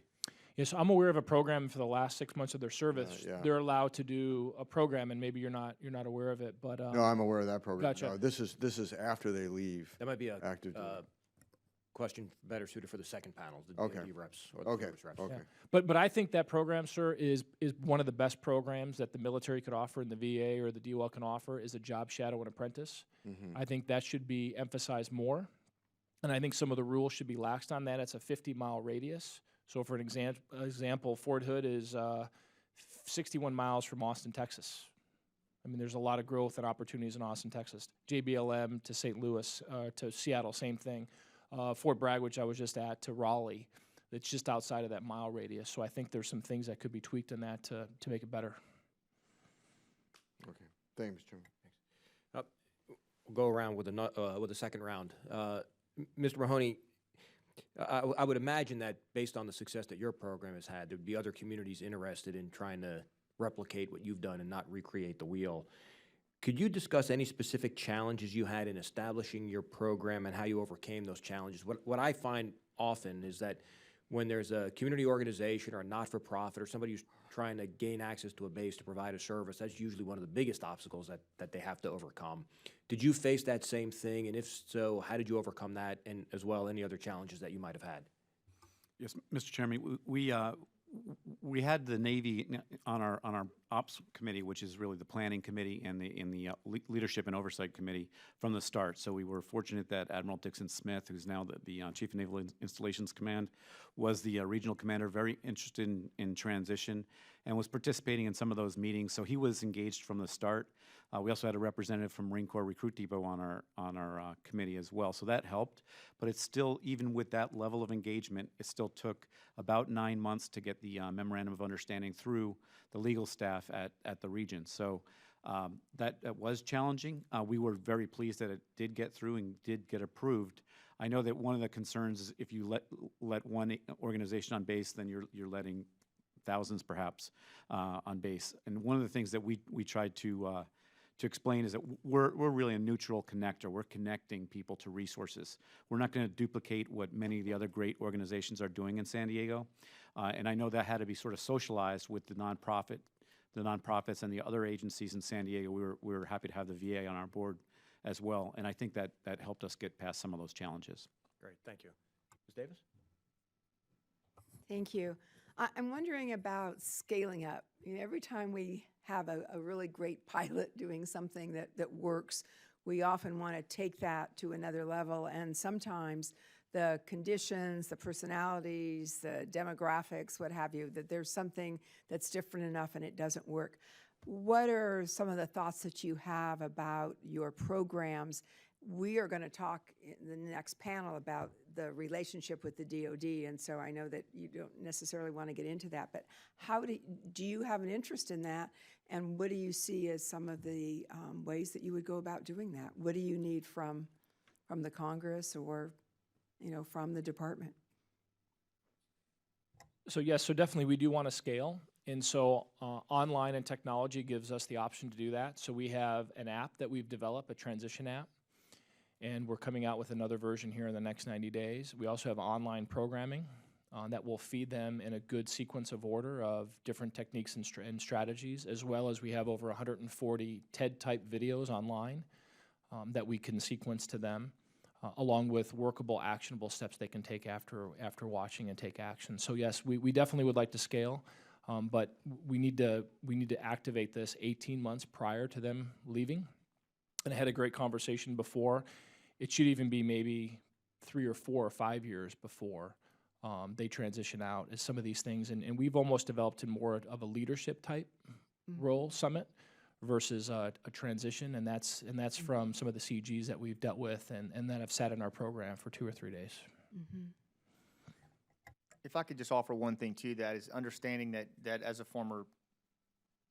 Yes, I'm aware of a program for the last 6 months of their service. Yeah. They're allowed to do a program, and maybe you're not aware of it, but No, I'm aware of that program. Gotcha. No, this is after they leave. That might be a active duty. question better suited for the second panel, the Okay. DoD reps or the Okay. service reps. Okay. yeah. But I think that program, sir, is one of the best programs that the military could offer and the VA or the DOL can offer is a job shadow and apprentice. Mm-hmm. I think that should be emphasized more, and I think some of the rules should be laxed on that. It's a 50-mile radius. So for an example, Fort Hood is 61 miles from Austin, Texas. I mean, there's a lot of growth and opportunities in Austin, Texas. JBLM to St. Louis, to Seattle, same thing. Fort Bragg, which I was just at, to Raleigh. It's just outside of that mile radius. So I think there's some things that could be tweaked in that to make it better. Okay. Thank you, Mr. Chairman. We'll go around with the second round. Mr. Mahoney, I would imagine that based on the success that your program has had, there would be other communities interested in trying to replicate what you've done and not recreate the wheel. Could you discuss any specific challenges you had in establishing your program and how you overcame those challenges? What I find often is that when there's a community organization or a not-for-profit or somebody who's trying to gain access to a base to provide a service, that's usually one of the biggest obstacles that they have to overcome. Did you face that same thing? And if so, how did you overcome that, and as well any other challenges that you might have had? Yes, Mr. Chairman, we had the Navy on our Ops Committee, which is really the planning committee and the Leadership and Oversight Committee from the start. So we were fortunate that Admiral Dixon Smith, who's now the Chief of Naval Installations Command, was the regional commander, very interested in transition, and was participating in some of those meetings. So he was engaged from the start. We also had a representative from Marine Corps Recruit Depot on our committee as well, so that helped. But it's still, even with that level of engagement, it still took about 9 months to get the memorandum of understanding through the legal staff at the region. So that was challenging. We were very pleased that it did get through and did get approved. I know that one of the concerns is if you let one organization on base, then you're letting thousands perhaps on base. And one of the things that we tried to explain is that we're really a neutral connector. We're connecting people to resources. We're not going to duplicate what many of the other great organizations are doing in San Diego. And I know that had to be sort of socialized with the nonprofits and the other agencies in San Diego. We were happy to have the VA on our board as well. And I think that helped us get past some of those challenges. Great, thank you. Ms. Davis? Thank you. I'm wondering about scaling up. You know, every time we have a really great pilot doing something that works, we often want to take that to another level, and sometimes the conditions, the personalities, the demographics, what have you, that there's something that's different enough and it doesn't work. What are some of the thoughts that you have about your programs? We are going to talk in the next panel about the relationship with the DoD, and so I know that you don't necessarily want to get into that, but how do you have an interest in that, and what do you see as some of the ways that you would go about doing that? What do you need from the Congress or, from the department? So yes, so definitely we do want to scale. And so online and technology gives us the option to do that. So we have an app that we've developed, a transition app, and we're coming out with another version here in the next 90 days. We also have online programming that will feed them in a good sequence of order of different techniques and strategies, as well as we have over 140 TED-type videos online that we can sequence to them, along with workable, actionable steps they can take after watching and take action. So yes, we definitely would like to scale, but we need to activate this 18 months prior to them leaving. And I had a great conversation before. It should even be maybe 3 or 4 or 5 years before they transition out as some of these things. And we've almost developed in more of a leadership type role summit versus a transition, and that's from some of the CGs that we've dealt with and that have sat in our program for 2 or 3 days. Mm-hmm. If I could just offer one thing to that is understanding that as a former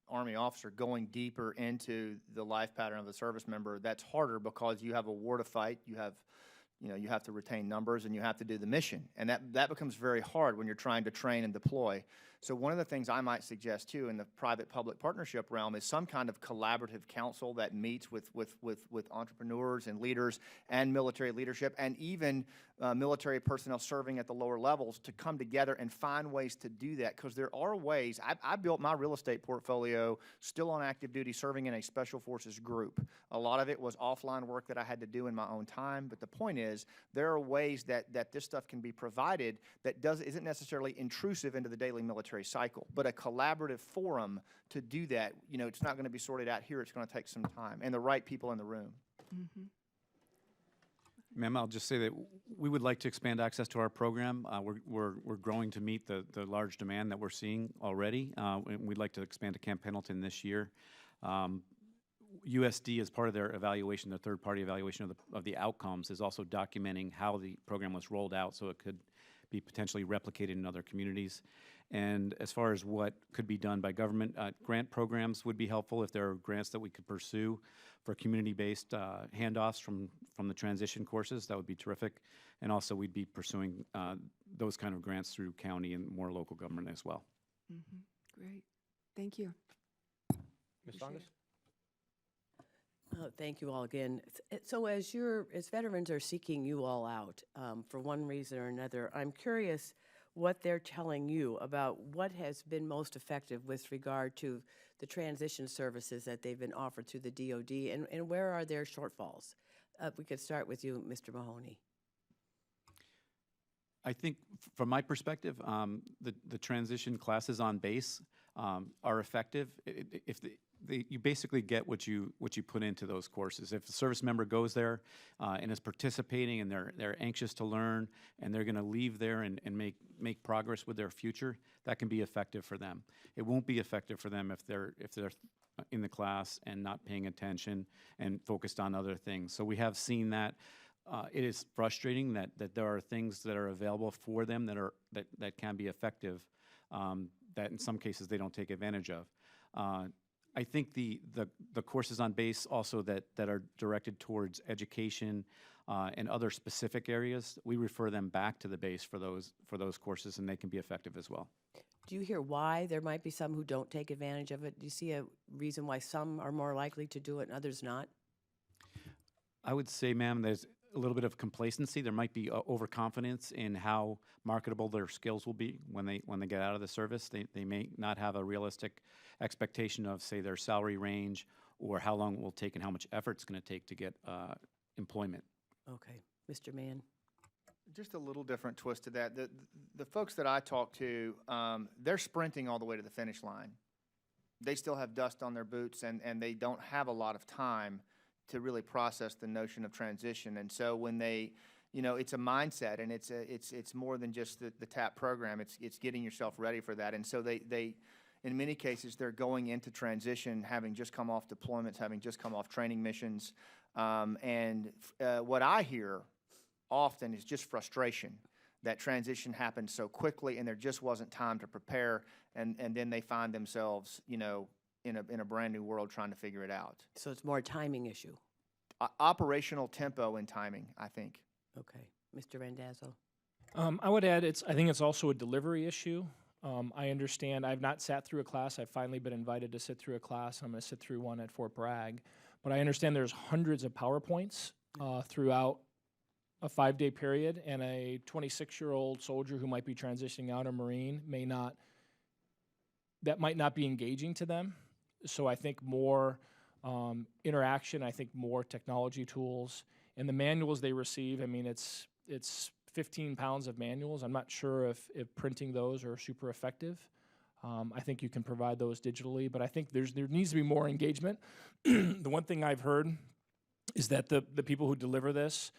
Army officer, going deeper into the life pattern of the service member, that's harder because you have a war to fight, you have to retain numbers, and you have to do the mission. And that becomes very hard when you're trying to train and deploy. So one of the things I might suggest, too, in the private-public partnership realm is some kind of collaborative council that meets with entrepreneurs and leaders and military leadership and even military personnel serving at the lower levels to come together and find ways to do that, because there are ways. I built my real estate portfolio still on active duty serving in a special forces group. A lot of it was offline work that I had to do in my own time, but the point is there are ways that this stuff can be provided that isn't necessarily intrusive into the daily military cycle, but a collaborative forum to do that. It's not going to be sorted out here. It's going to take some time and the right people in the room. Mm-hmm. Ma'am, I'll just say that we would like to expand access to our program. We're growing to meet the large demand that we're seeing already. And we'd like to expand to Camp Pendleton this year. USD, as part of their evaluation, the third-party evaluation of the outcomes, is also documenting how the program was rolled out so it could be potentially replicated in other communities. And as far as what could be done by government, grant programs would be helpful if there are grants that we could pursue for community-based handoffs from the transition courses. That would be terrific. And also we'd be pursuing those kind of grants through county and more local government as well. Mm-hmm. Great. Thank you. Ms. Songus? Thank you all again. So as veterans are seeking you all out for one reason or another, I'm curious what they're telling you about what has been most effective with regard to the transition services that they've been offered through the DoD, and where are their shortfalls? We could start with you, Mr. Mahoney. I think from my perspective, the transition classes on base are effective. You basically get what you put into those courses. If a service member goes there and is participating and they're anxious to learn and they're going to leave there and make progress with their future, that can be effective for them. It won't be effective for them if they're in the class and not paying attention and focused on other things. So we have seen that. It is frustrating that there are things that are available for them that can be effective that in some cases they don't take advantage of. I think the courses on base also that are directed towards education and other specific areas, we refer them back to the base for those courses, and they can be effective as well. Do you hear why there might be some who don't take advantage of it? Do you see a reason why some are more likely to do it and others not? I would say, ma'am, there's a little bit of complacency. There might be overconfidence in how marketable their skills will be when they get out of the service. They may not have a realistic expectation of, say, their salary range or how long it will take and how much effort it's going to take to get employment. Okay. Mr. Mann? Just a little different twist to that. The folks that I talk to, they're sprinting all the way to the finish line. They still have dust on their boots, and they don't have a lot of time to really process the notion of transition. And so when they it's a mindset, and it's more than just the TAP program. It's getting yourself ready for that. And so they in many cases, they're going into transition, having just come off deployments, having just come off training missions. What I hear often is just frustration that transition happened so quickly and there just wasn't time to prepare, and then they find themselves, in a brand new world trying to figure it out. So it's more a timing issue. Operational tempo and timing, I think. Okay. Mr. Randazzo? I would add, I think it's also a delivery issue. I understand, I've not sat through a class. I've finally been invited to sit through a class. I'm going to sit through one at Fort Bragg. But I understand there's hundreds of PowerPoints throughout a 5-day period, and a 26-year-old soldier who might be transitioning out, a Marine, that might not be engaging to them. So I think more interaction, I think more technology tools, and the manuals they receive, I mean, it's 15 pounds of manuals. I'm not sure if printing those are super effective. I think you can provide those digitally, but I think there needs to be more engagement. The one thing I've heard is that the people who deliver this,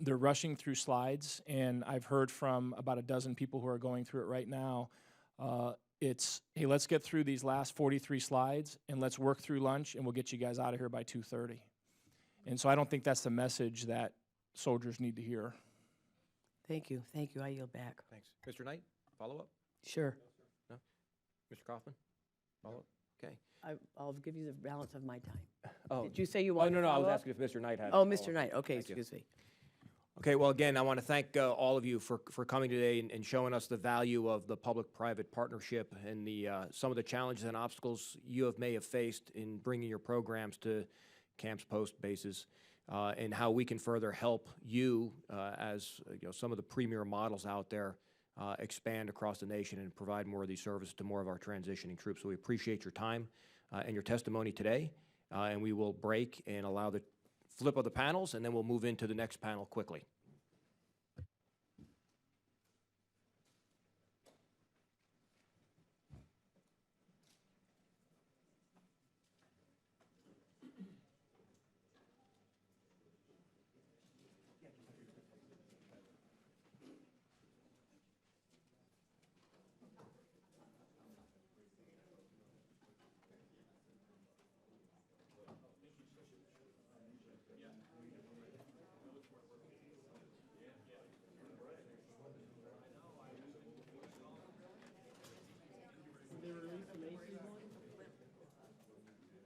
they're rushing through slides, and I've heard from about a dozen people who are going through it right now. It's, hey, let's get through these last 43 slides, and let's work through lunch, and we'll get you guys out of here by 2:30. And so I don't think that's the message that soldiers need to hear. Thank you. Thank you. I yield back. Thanks. Mr. Knight, follow-up? Sure. No? Mr. Kaufman? Follow-up? Okay. I'll give you the balance of my time. Oh. Did you say you Oh, wanted no, to I was follow up? asking if Mr. Knight had. Oh, a Mr. follow-up. Knight. Okay, Thank you. excuse me. Okay, well, again, I want to thank all of you for coming today and showing us the value of the public-private partnership and some of the challenges and obstacles you may have faced in bringing your programs to camps, post bases, and how we can further help you as some of the premier models out there expand across the nation and provide more of these services to more of our transitioning troops. So we appreciate your time and your testimony today, and we will break and allow the flip of the panels, and then we'll move into the next panel quickly.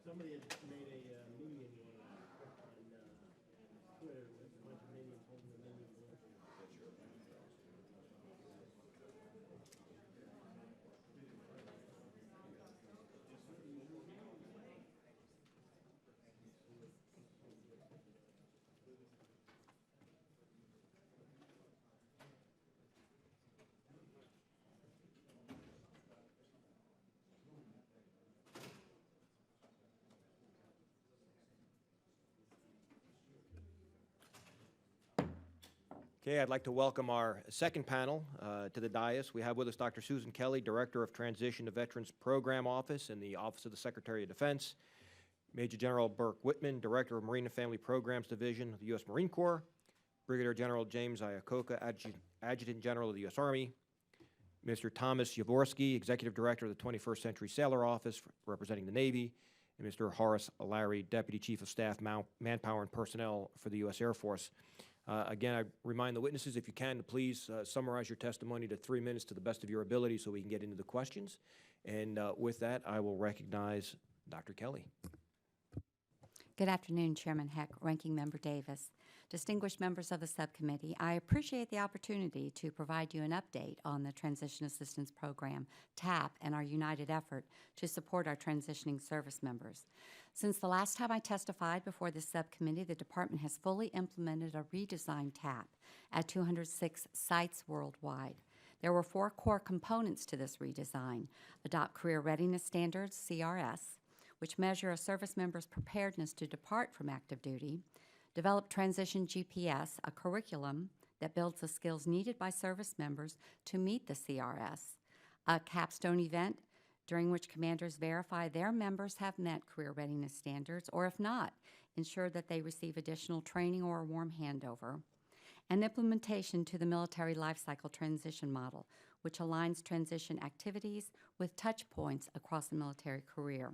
Somebody had made a minion one on Twitter with a bunch of minions holding the minion one. Okay, I'd like to welcome our second panel to the dais. We have with us Dr. Susan Kelly, Director of Transition to Veterans Program Office in the Office of the Secretary of Defense, Major General Burke Whitman, Director of Marine and Family Programs Division of the U.S. Marine Corps, Brigadier General James Iacocca, Adjutant General of the U.S. Army, Mr. Thomas Yavorski, Executive Director of the 21st Century Sailor Office representing the Navy, and Mr. Horace Larry, Deputy Chief of Staff, Manpower and Personnel for the U.S. Air Force. Again, I remind the witnesses, if you can, to please summarize your testimony to 3 minutes to the best of your ability so we can get into the questions. And with that, I will recognize Dr. Kelly. Good afternoon, Chairman Heck, Ranking Member Davis, distinguished members of the subcommittee. I appreciate the opportunity to provide you an update on the Transition Assistance Program, TAP, and our united effort to support our transitioning service members. Since the last time I testified before the subcommittee, the department has fully implemented a redesigned TAP at 206 sites worldwide. There were 4 core components to this redesign: adopt Career Readiness Standards, CRS, which measure a service member's preparedness to depart from active duty; develop Transition GPS, a curriculum that builds the skills needed by service members to meet the CRS; a capstone event during which commanders verify their members have met career readiness standards, or if not, ensure that they receive additional training or a warm handover; and implementation to the military life cycle transition model, which aligns transition activities with touch points across the military career.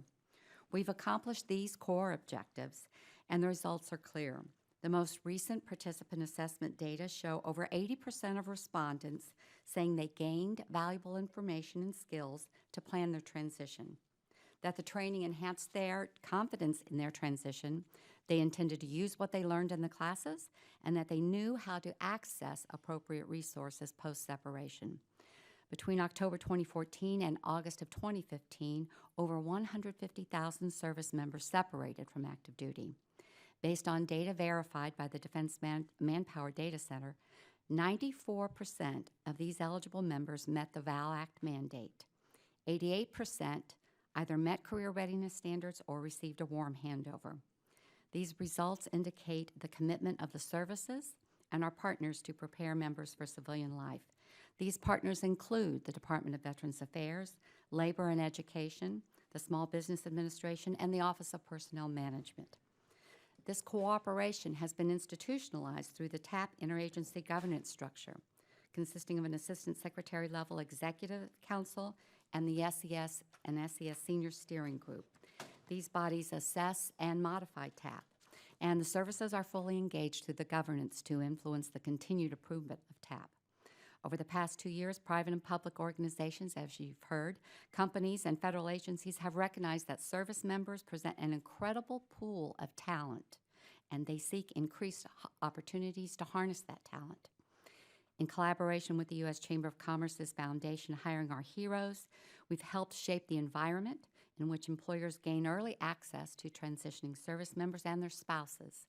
We've accomplished these core objectives, and the results are clear. The most recent participant assessment data show over 80% of respondents saying they gained valuable information and skills to plan their transition, that the training enhanced their confidence in their transition, they intended to use what they learned in the classes, and that they knew how to access appropriate resources post-separation. Between October 2014 and August of 2015, over 150,000 service members separated from active duty. Based on data verified by the Defense Manpower Data Center, 94% of these eligible members met the VAL Act mandate. 88% either met career readiness standards or received a warm handover. These results indicate the commitment of the services and our partners to prepare members for civilian life. These partners include the Department of Veterans Affairs, Labor and Education, the Small Business Administration, and the Office of Personnel Management. This cooperation has been institutionalized through the TAP interagency governance structure, consisting of an Assistant Secretary level Executive Council and the SES and SES Senior Steering Group. These bodies assess and modify TAP, and the services are fully engaged through the governance to influence the continued improvement of TAP. Over the past 2 years, private and public organizations, as you've heard, companies and federal agencies have recognized that service members present an incredible pool of talent, and they seek increased opportunities to harness that talent. In collaboration with the U.S. Chamber of Commerce's foundation, Hiring Our Heroes, we've helped shape the environment in which employers gain early access to transitioning service members and their spouses.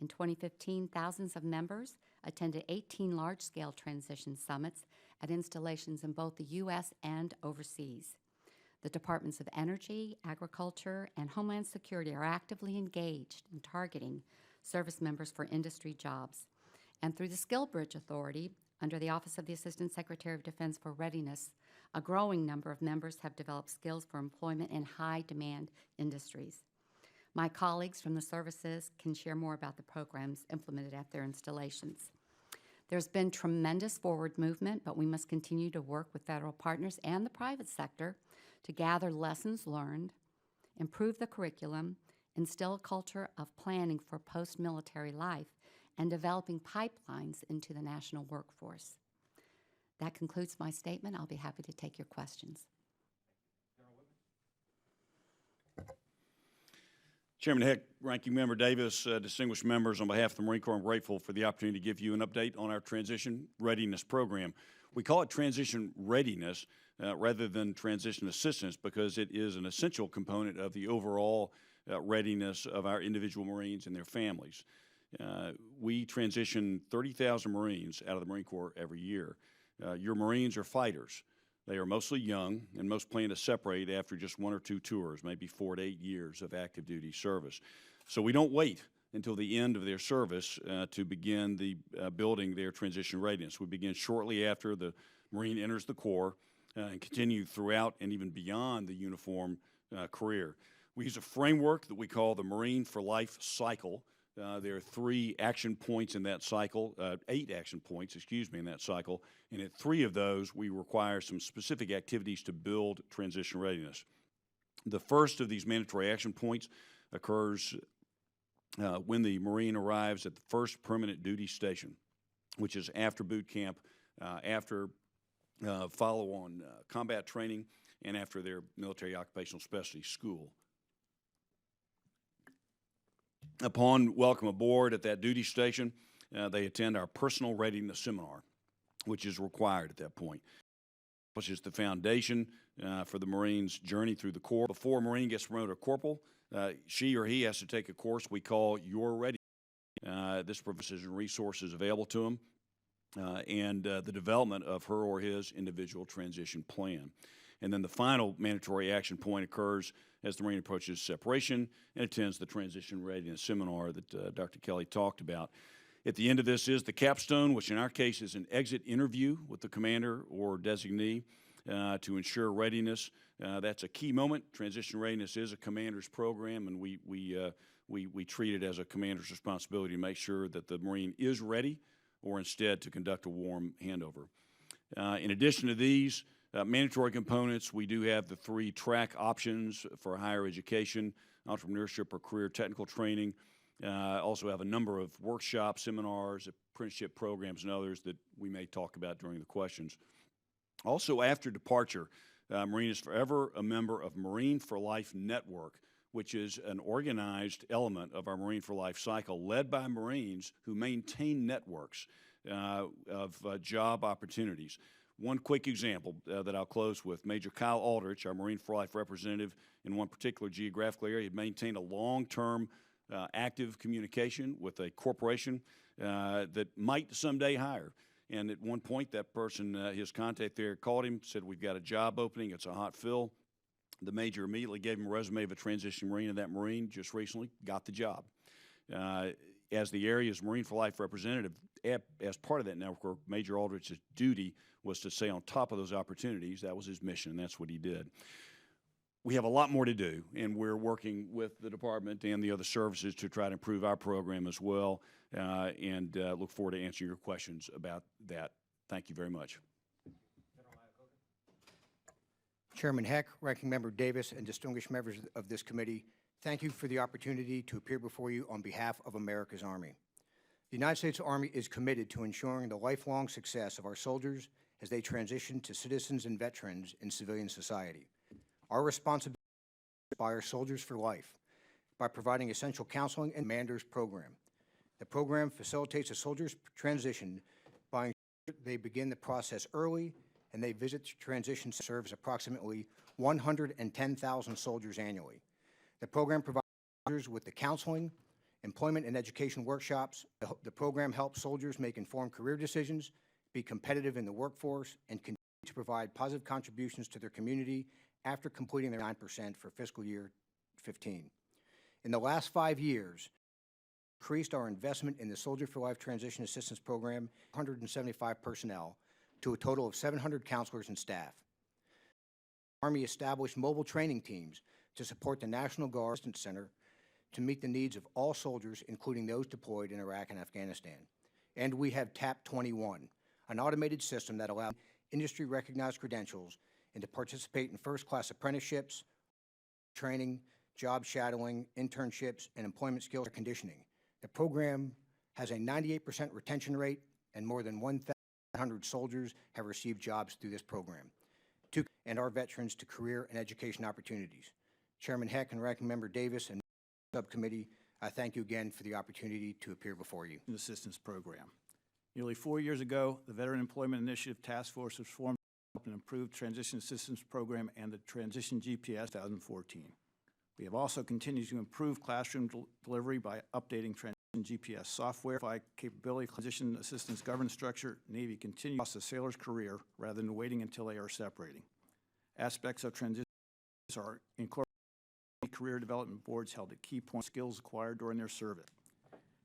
In 2015, thousands of members attended 18 large-scale transition summits at installations in both the U.S. and overseas. The Departments of Energy, Agriculture, and Homeland Security are actively engaged in targeting service members for industry jobs. And through the SkillBridge Authority, under the Office of the Assistant Secretary of Defense for Readiness, a growing number of members have developed skills for employment in high-demand industries. My colleagues from the services can share more about the programs implemented at their installations. There's been tremendous forward movement, but we must continue to work with federal partners and the private sector to gather lessons learned, improve the curriculum, instill a culture of planning for post-military life, and developing pipelines into the national workforce. That concludes my statement. I'll be happy to take your questions. Chairman Heck, Ranking Member Davis, distinguished members, on behalf of the Marine Corps, I'm grateful for the opportunity to give you an update on our Transition Readiness Program. We call it Transition Readiness rather than Transition Assistance because it is an essential component of the overall readiness of our individual Marines and their families. We transition 30,000 Marines out of the Marine Corps every year. Your Marines are fighters. They are mostly young, and most plan to separate after just 1 or 2 tours, maybe 4 to 8 years of active duty service. So we don't wait until the end of their service to begin building their transition readiness. We begin shortly after the Marine enters the Corps and continue throughout and even beyond the uniform career. We use a framework that we call the Marine for Life cycle. There are 3 action points in that cycle, 8 action points, in that cycle, and at 3 of those, we require some specific activities to build transition readiness. The first of these mandatory action points occurs when the Marine arrives at the first permanent duty station, which is after boot camp, after follow-on combat training, and after their military occupational specialty school. Upon welcome aboard at that duty station, they attend our personal readiness seminar, which is required at that point, which is the foundation for the Marine's journey through the Corps. Before a Marine gets promoted to corporal, she or he has to take a course we call Your Ready. This provides resources available to him and the development of her or his individual transition plan. And then the final mandatory action point occurs as the Marine approaches separation and attends the transition readiness seminar that Dr. Kelly talked about. At the end of this is the capstone, which in our case is an exit interview with the commander or designee to ensure readiness. That's a key moment. Transition readiness is a commander's program, and we treat it as a commander's responsibility to make sure that the Marine is ready or instead to conduct a warm handover. In addition to these mandatory components, we do have the 3 track options for higher education, entrepreneurship or career technical training. Also have a number of workshops, seminars, apprenticeship programs, and others that we may talk about during the questions. Also, after departure, Marine is forever a member of Marine for Life Network, which is an organized element of our Marine for Life cycle led by Marines who maintain networks of job opportunities. One quick example that I'll close with, Major Kyle Aldrich, our Marine for Life representative in one particular geographical area, had maintained a long-term active communication with a corporation that might someday hire. And at one point, that person, his contact there, called him, said, "We've got a job opening. It's a hot fill." The major immediately gave him a resume of a transition Marine, and that Marine just recently got the job. As the area's Marine for Life representative, as part of that network, Major Aldrich's duty was to stay on top of those opportunities. That was his mission, and that's what he did. We have a lot more to do, and we're working with the department and the other services to try to improve our program as well, and look forward to answering your questions about that. Thank you very much. Chairman Heck, Ranking Member Davis, and distinguished members of this committee, thank you for the opportunity to appear before you on behalf of America's Army. The United States Army is committed to ensuring the lifelong success of our soldiers as they transition to citizens and veterans in civilian society. Our responsibility is to inspire soldiers for life by providing essential counseling and Commander's program. The program facilitates a soldier's transition by ensuring they begin the process early and they visit transition serves approximately 110,000 soldiers annually. The program provides soldiers with the counseling, employment and education workshops. The program helps soldiers make informed career decisions, be competitive in the workforce, and continue to provide positive contributions to their community after completing their 9% for fiscal year 15. In the last 5 years, we increased our investment in the Soldier for Life Transition Assistance Program, 175 personnel, to a total of 700 counselors and staff. The Army established mobile training teams to support the National Guard Assistance Center to meet the needs of all soldiers, including those deployed in Iraq and Afghanistan. And we have TAP 21, an automated system that allows industry-recognized credentials and to participate in first-class apprenticeships, training, job shadowing, internships, and employment skills conditioning. The program has a 98% retention rate, and more than 1,100 soldiers have received jobs through this program, and our veterans to career and education opportunities. Chairman Heck and Ranking Member Davis and Subcommittee, I thank you again for the opportunity to appear before you. Assistance Program. Nearly 4 years ago, the Veteran Employment Initiative Task Force was formed to help an improved Transition Assistance Program and the Transition GPS 2014. We have also continued to improve classroom delivery by updating Transition GPS software, capability, transition assistance governance structure. Navy continues across the sailor's career rather than waiting until they are separating. Aspects of transition are incorporated career development boards held at key points, skills acquired during their service.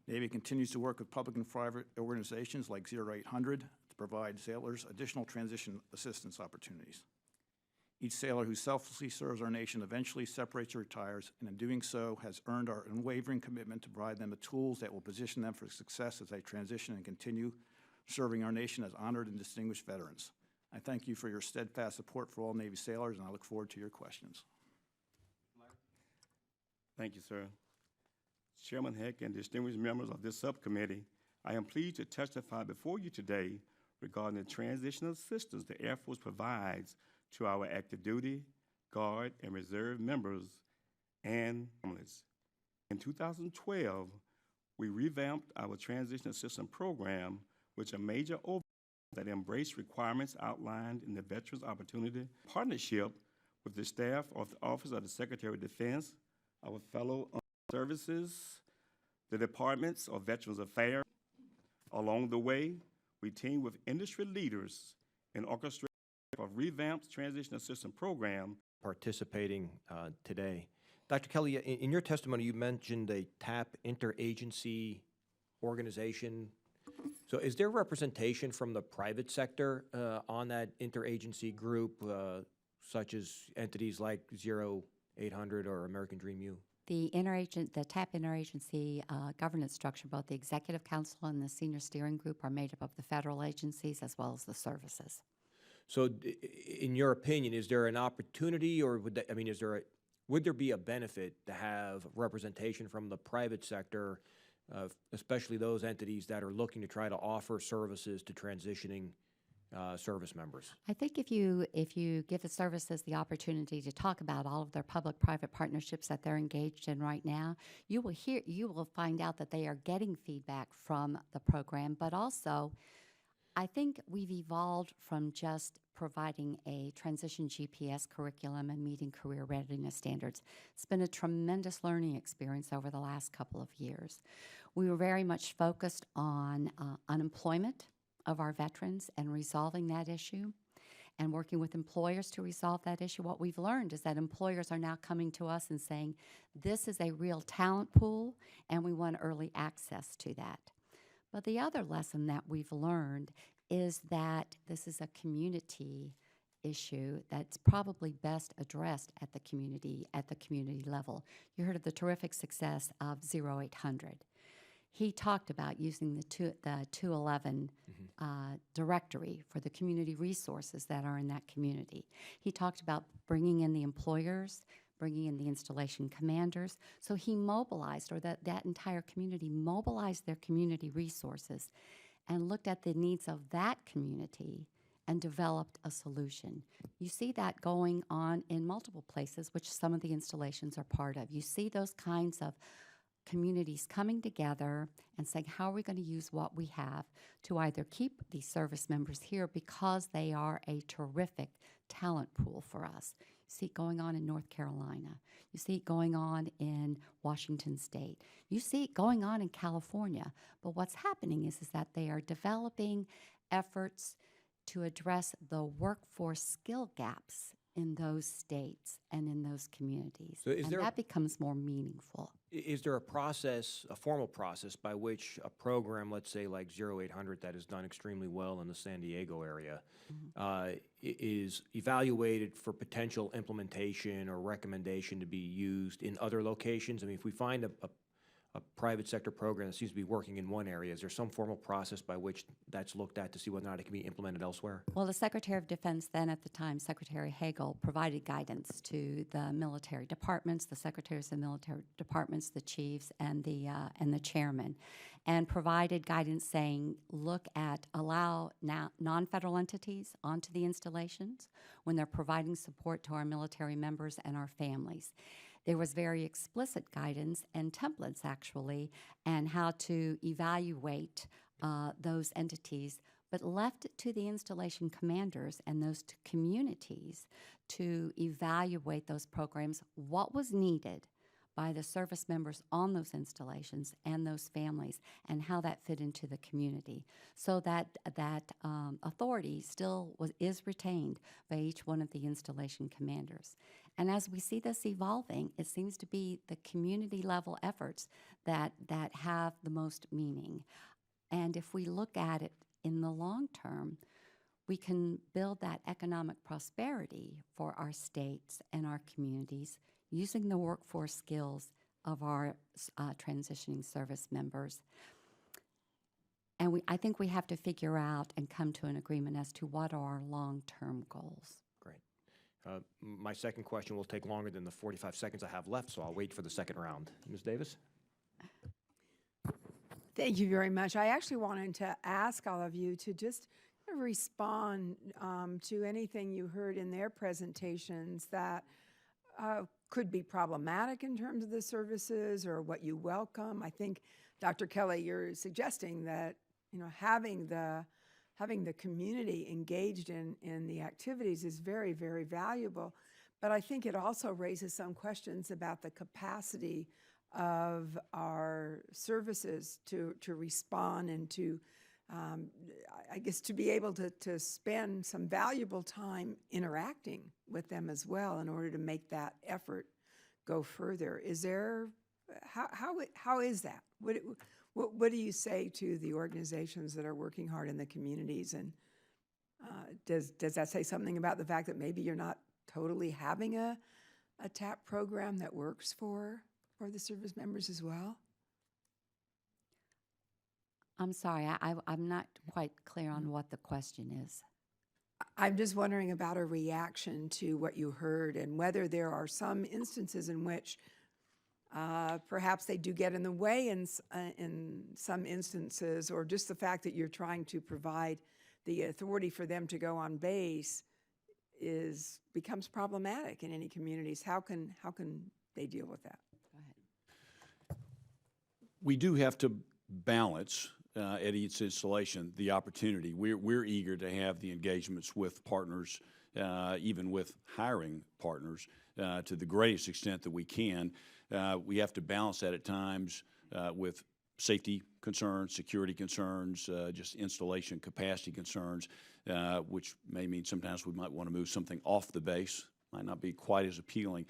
Navy continues to work with public and private organizations like 0800 to provide sailors additional transition assistance opportunities. Each sailor who selflessly serves our nation eventually separates or retires, and in doing so has earned our unwavering commitment to provide them the tools that will position them for success as they transition and continue serving our nation as honored and distinguished veterans. I thank you for your steadfast support for all Navy sailors, and I look forward to your questions. Thank you, sir. Chairman Heck and distinguished members of this subcommittee, I am pleased to testify before you today regarding the transitional assistance the Air Force provides to our active duty, Guard, and Reserve members and families. In 2012, we revamped our transition assistance program, which a major overhaul that embraced requirements outlined in the Veterans Opportunity Partnership with the staff of the Office of the Secretary of Defense, our fellow services, the departments of Veterans Affairs. Along the way, we teamed with industry leaders in orchestration of revamped transition assistance program. Participating today. Dr. Kelly, in your testimony, you mentioned a TAP interagency organization. So is there representation from the private sector on that interagency group, such as entities like 0800 or American Dream U? The TAP interagency governance structure, both the Executive Council and the Senior Steering Group are made up of the federal agencies as well as the services. So, in your opinion, is there an opportunity, or would that, I mean, would there be a benefit to have representation from the private sector, especially those entities that are looking to try to offer services to transitioning service members? I think if you give the services the opportunity to talk about all of their public-private partnerships that they're engaged in right now, you will find out that they are getting feedback from the program, but also I think we've evolved from just providing a transition GPS curriculum and meeting career readiness standards. It's been a tremendous learning experience over the last couple of years. We were very much focused on unemployment of our veterans and resolving that issue and working with employers to resolve that issue. What we've learned is that employers are now coming to us and saying, this is a real talent pool and we want early access to that. But the other lesson that we've learned is that this is a community issue that's probably best addressed at the community level. You heard of the terrific success of 0800. He talked about using the 211 directory for the community resources that are in that community. He talked about bringing in the employers, bringing in the installation commanders. So he mobilized, or that entire community mobilized their community resources and looked at the needs of that community and developed a solution. You see that going on in multiple places, which some of the installations are part of. You see those kinds of communities coming together and saying, how are we going to use what we have to either keep these service members here because they are a terrific talent pool for us. You see it going on in North Carolina. You see it going on in Washington State. You see it going on in California. But what's happening is that they are developing efforts to address the workforce skill gaps in those states and in those communities. So that becomes more meaningful. Is there a process, a formal process, by which a program, let's say like 0800, that has done extremely well in the San Diego area, is evaluated for potential implementation or recommendation to be used in other locations? I mean, if we find a private sector program that seems to be working in one area, is there some formal process by which that's looked at to see whether or not it can be implemented elsewhere? Well, the Secretary of Defense then at the time, Secretary Hagel, provided guidance to the military departments, the secretaries of the military departments, the chiefs, and the chairman, and provided guidance saying, allow now non-federal entities onto the installations when they're providing support to our military members and our families. There was very explicit guidance and templates, actually, and how to evaluate those entities, but left it to the installation commanders and those communities to evaluate those programs, what was needed by the service members on those installations and those families, and how that fit into the community. So that authority still is retained by each one of the installation commanders. And as we see this evolving, it seems to be the community level efforts that have the most meaning. And if we look at it in the long term, we can build that economic prosperity for our states and our communities using the workforce skills of our transitioning service members. And I think we have to figure out and come to an agreement as to what are our long-term goals. Great. My second question will take longer than the 45 seconds I have left, so I'll wait for the second round. Ms. Davis? Thank you very much. I actually wanted to ask all of you to just respond to anything you heard in their presentations that could be problematic in terms of the services or what you welcome. I think, Dr. Kelly, you're suggesting that having the community engaged in the activities is very, very valuable. But I think it also raises some questions about the capacity of our services to respond and to, I guess, to be able to spend some valuable time interacting with them as well in order to make that effort go further. Is there, how is that? What do you say to the organizations that are working hard in the communities? And does that say something about the fact that maybe you're not totally having a TAP program that works for for the service members as well? I'm sorry, I'm not quite clear on what the question is. I'm just wondering about a reaction to what you heard and whether there are some instances in which perhaps they do get in the way in some instances, or just the fact that you're trying to provide the authority for them to go on base becomes problematic in any communities. How can they deal with that? Go ahead. We do have to balance at each installation the opportunity. We're eager to have the engagements with partners, even with hiring partners, to the greatest extent that we can. We have to balance that at times with safety concerns, security concerns, just installation capacity concerns, which may mean sometimes we might want to move something off the base, might not be quite as appealing.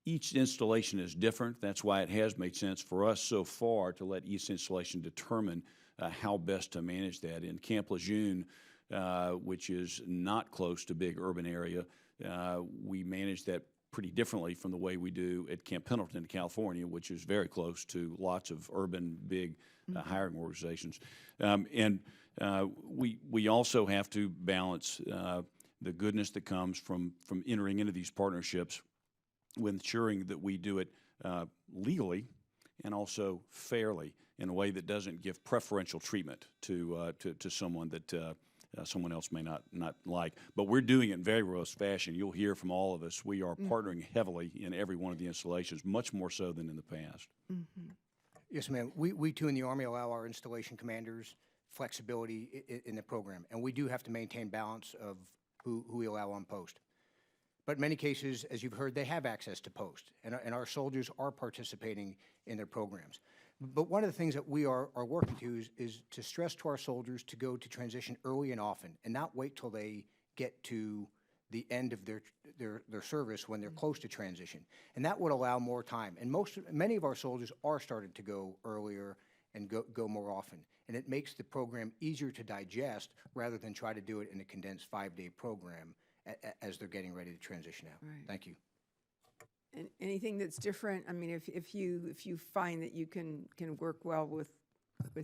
Each installation is different. That's why it has made sense for us so far to let each installation determine how best to manage that. In Camp Lejeune, which is not close to big urban area, we manage that pretty differently from the way we do at Camp Pendleton, California, which is very close to lots of urban, big hiring organizations. We also have to balance the goodness that comes from entering into these partnerships with ensuring that we do it legally and also fairly in a way that doesn't give preferential treatment to someone that someone else may not like. But we're doing it in very robust fashion. You'll hear from all of us. We are partnering heavily in every one of the installations, much more so than in the past. Yes, ma'am. We too in the Army allow our installation commanders flexibility in the program, and we do have to maintain balance of who we allow on post. But in many cases, as you've heard, they have access to post, and our soldiers are participating in their programs. But one of the things that we are working to is to stress to our soldiers to go to transition early and often, and not wait till they get to the end of their service when they're close to transition. And that would allow more time. And many of our soldiers are starting to go earlier and go more often. And it makes the program easier to digest rather than try to do it in a condensed 5-day program as they're getting ready to transition out. Right. Thank you. And anything that's different, I mean, if you find that you can work well with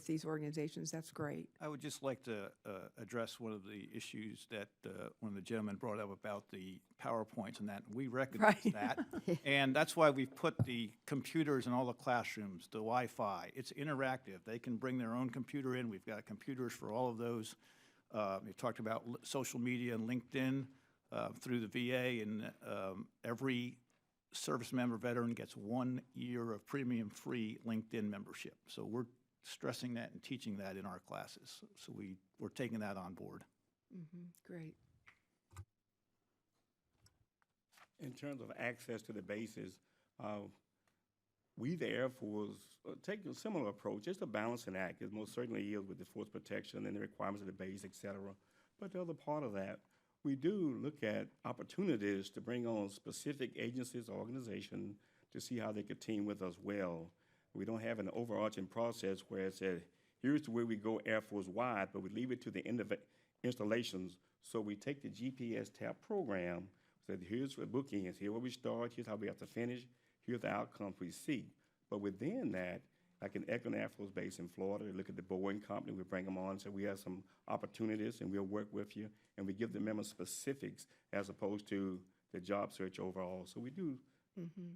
these organizations, that's great. I would just like to address one of the issues that one of the gentlemen brought up about the PowerPoints and that. We recognize that. And that's why we've put the computers in all the classrooms, the Wi-Fi. It's interactive. They can bring their own computer in. We've got computers for all of those. We talked about social media and LinkedIn through the VA, and every service member veteran gets 1 year of premium free LinkedIn membership. So we're stressing that and teaching that in our classes. So we're taking that on board. Great. In terms of access to the bases, we, the Air Force, take a similar approach. It's a balancing act. It most certainly is with the force protection and the requirements of the base, et cetera. But the other part of that, we do look at opportunities to bring on specific agencies or organizations to see how they could team with us well. We don't have an overarching process where it says, here's where we go Air Force-wide, but we leave it to the end of installations. So we take the GPS TAP program, said here's the bookends, here's where we start, here's how we have to finish, here's the outcomes we see. But within that, like in Eglin Air Force Base in Florida, we look at the Boeing company, we bring them on, so we have some opportunities and we'll work with you, and we give the members specifics as opposed to the job search overall. So we do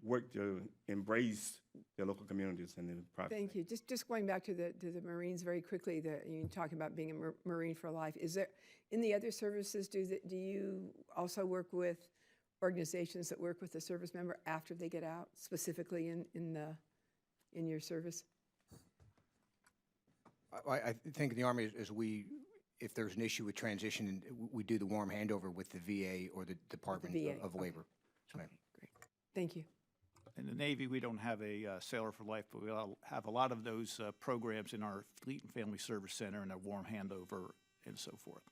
work to embrace the local communities and the private. Thank you. Just going back to the Marines very quickly, you talking about being a Marine for life. Is there, in the other services, do you also work with organizations that work with the service member after they get out, specifically in your service? I think in the Army, if there's an issue with transition, we do the warm handover with the VA or the Department of Labor. Okay, great. Thank you. In the Navy, we don't have a Sailor for Life, but we have a lot of those programs in our Fleet and Family Service Center and a warm handover and so forth.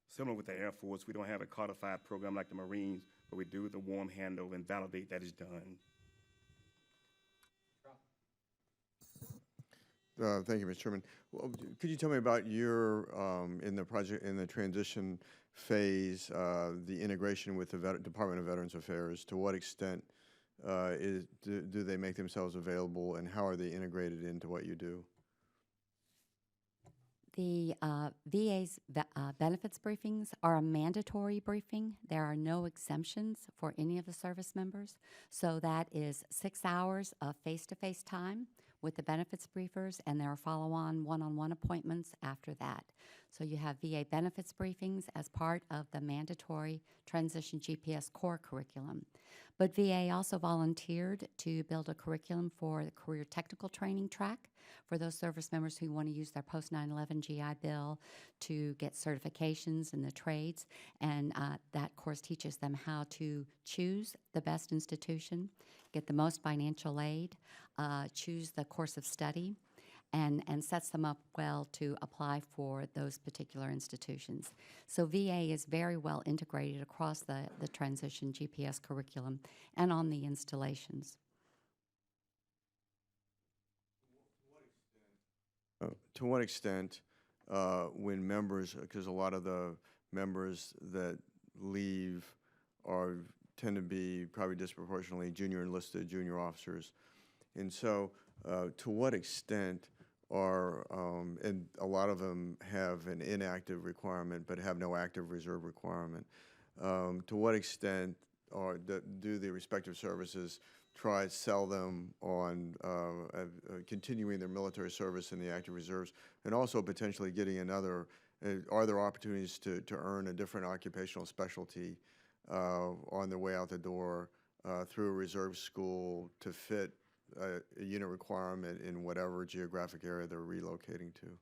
Similar with the Air Force, we don't have a codified program like the Marines, but we do the warm handover and validate that it's done. Thank you, Mr. Chairman. Well, could you tell me about your, in the transition phase, the integration with the Department of Veterans Affairs? To what extent do they make themselves available, and how are they integrated into what you do? The VA's benefits briefings are a mandatory briefing. There are no exemptions for any of the service members. So that is 6 hours of face-to-face time with the benefits briefers, and there are follow-on one-on-one appointments after that. So you have VA benefits briefings as part of the mandatory Transition GPS core curriculum. But VA also volunteered to build a curriculum for the career technical training track for those service members who want to use their post 9/11 GI Bill to get certifications in the trades. And that course teaches them how to choose the best institution, get the most financial aid, choose the course of study, and sets them up well to apply for those particular institutions. So VA is very well integrated across the transition GPS curriculum and on the installations. To what extent, when members, because a lot of the members that leave tend to be probably disproportionately junior enlisted, junior officers, and so to what extent and a lot of them have an inactive requirement but have no active reserve requirement. To what extent do the respective services try to sell them on continuing their military service in the active reserves, and also potentially getting another, are there opportunities to earn a different occupational specialty on their way out the door through a reserve school to fit a unit requirement in whatever geographic area they're relocating to?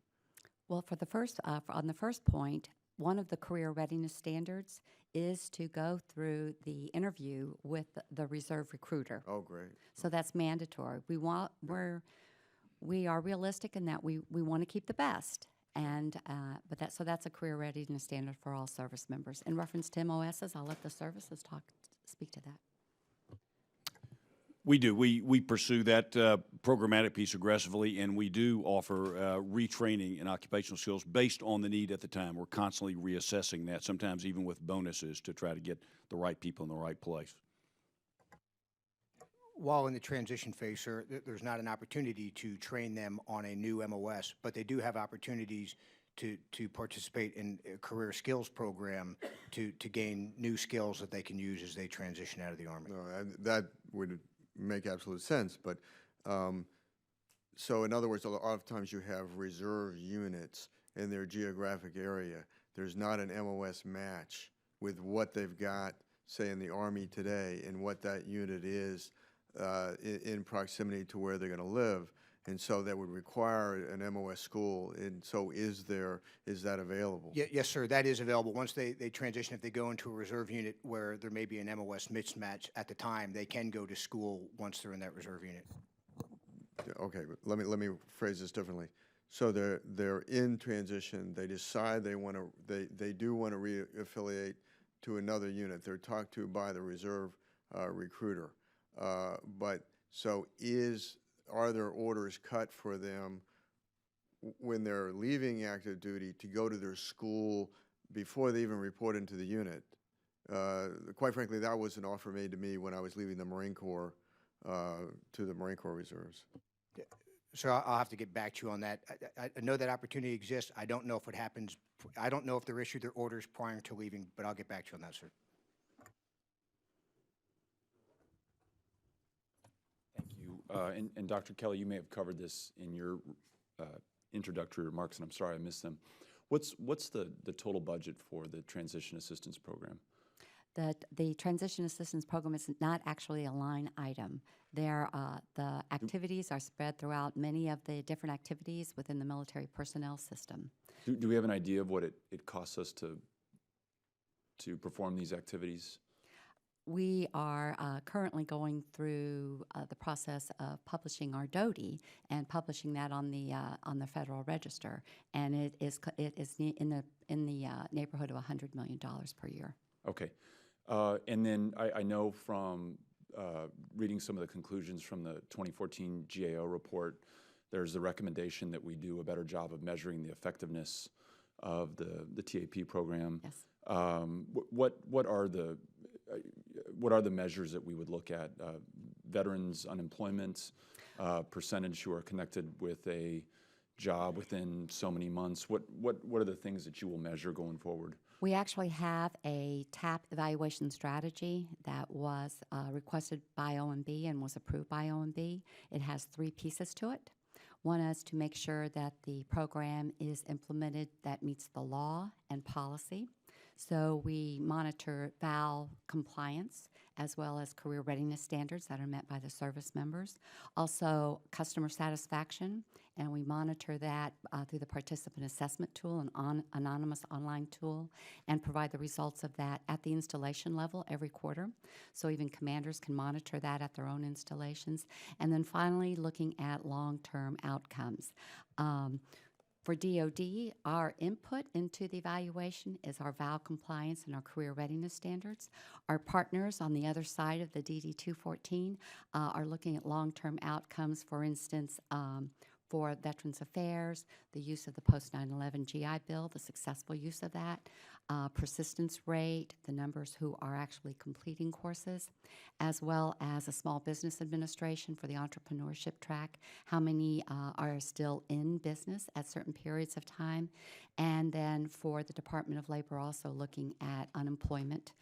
Well, on the first point, one of the career readiness standards is to go through the interview with the reserve recruiter. Oh, great. So that's mandatory. We are realistic in that we want to keep the best, and so that's a career readiness standard for all service members. In reference to MOSs, I'll let the services speak to that. We do. We pursue that programmatic piece aggressively, and we do offer retraining in occupational skills based on the need at the time. We're constantly reassessing that, sometimes even with bonuses to try to get the right people in the right place. While in the transition phase, sir, there's not an opportunity to train them on a new MOS, but they do have opportunities to participate in a career skills program to gain new skills that they can use as they transition out of the Army. No, that would make absolute sense, but so in other words, a lot of times you have reserve units in their geographic area. There's not an MOS match with what they've got, say, in the Army today and what that unit is in proximity to where they're going to live, and so that would require an MOS school. And so is that available? Yes, sir, that is available. Once they transition, if they go into a reserve unit where there may be an MOS mismatch at the time, they can go to school once they're in that reserve unit. Okay, but let me phrase this differently. So they're in transition. They decide they do want to reaffiliate to another unit. They're talked to by the reserve recruiter. But so are there orders cut for them when they're leaving active duty to go to their school before they even report into the unit? Quite frankly, that was an offer made to me when I was leaving the Marine Corps to the Marine Corps Reserves. Sir, I'll have to get back to you on that. I know that opportunity exists. I don't know if it happens. I don't know if they're issued their orders prior to leaving, but I'll get back to you on that, sir. Thank you. And Dr. Kelly, you may have covered this in your introductory remarks, and I'm sorry I missed them. What's the total budget for the Transition Assistance Program? The Transition Assistance Program is not actually a line item. The activities are spread throughout many of the different activities within the military personnel system. Do we have an idea of what it costs us to perform these activities? We are currently going through the process of publishing our DOTI and publishing that on the Federal Register, and it is in the neighborhood of $100 million per year. Okay, and then I know from reading some of the conclusions from the 2014 GAO report, there's the recommendation that we do a better job of measuring the effectiveness of the TAP program. Yes. What are the measures that we would look at veterans unemployment percentage who are connected with a job within so many months. What are the things that you will measure going forward? We actually have a TAP evaluation strategy that was requested by OMB and was approved by OMB. It has 3 pieces to it. One is to make sure that the program is implemented that meets the law and policy. So we monitor VAL compliance as well as career readiness standards that are met by the service members. Also, customer satisfaction, and we monitor that through the participant assessment tool, an anonymous online tool, and provide the results of that at the installation level every quarter. So even commanders can monitor that at their own installations. And then finally, looking at long-term outcomes. For DOD, our input into the evaluation is our VAL compliance and our career readiness standards. Our partners on the other side of the DD 214 are looking at long-term outcomes, for instance, for Veterans Affairs, the use of the post-9/11 GI Bill, the successful use of that, persistence rate, the numbers who are actually completing courses, as well as a Small Business Administration for the entrepreneurship track, how many are still in business at certain periods of time, and then for the Department of Labor also looking at unemployment.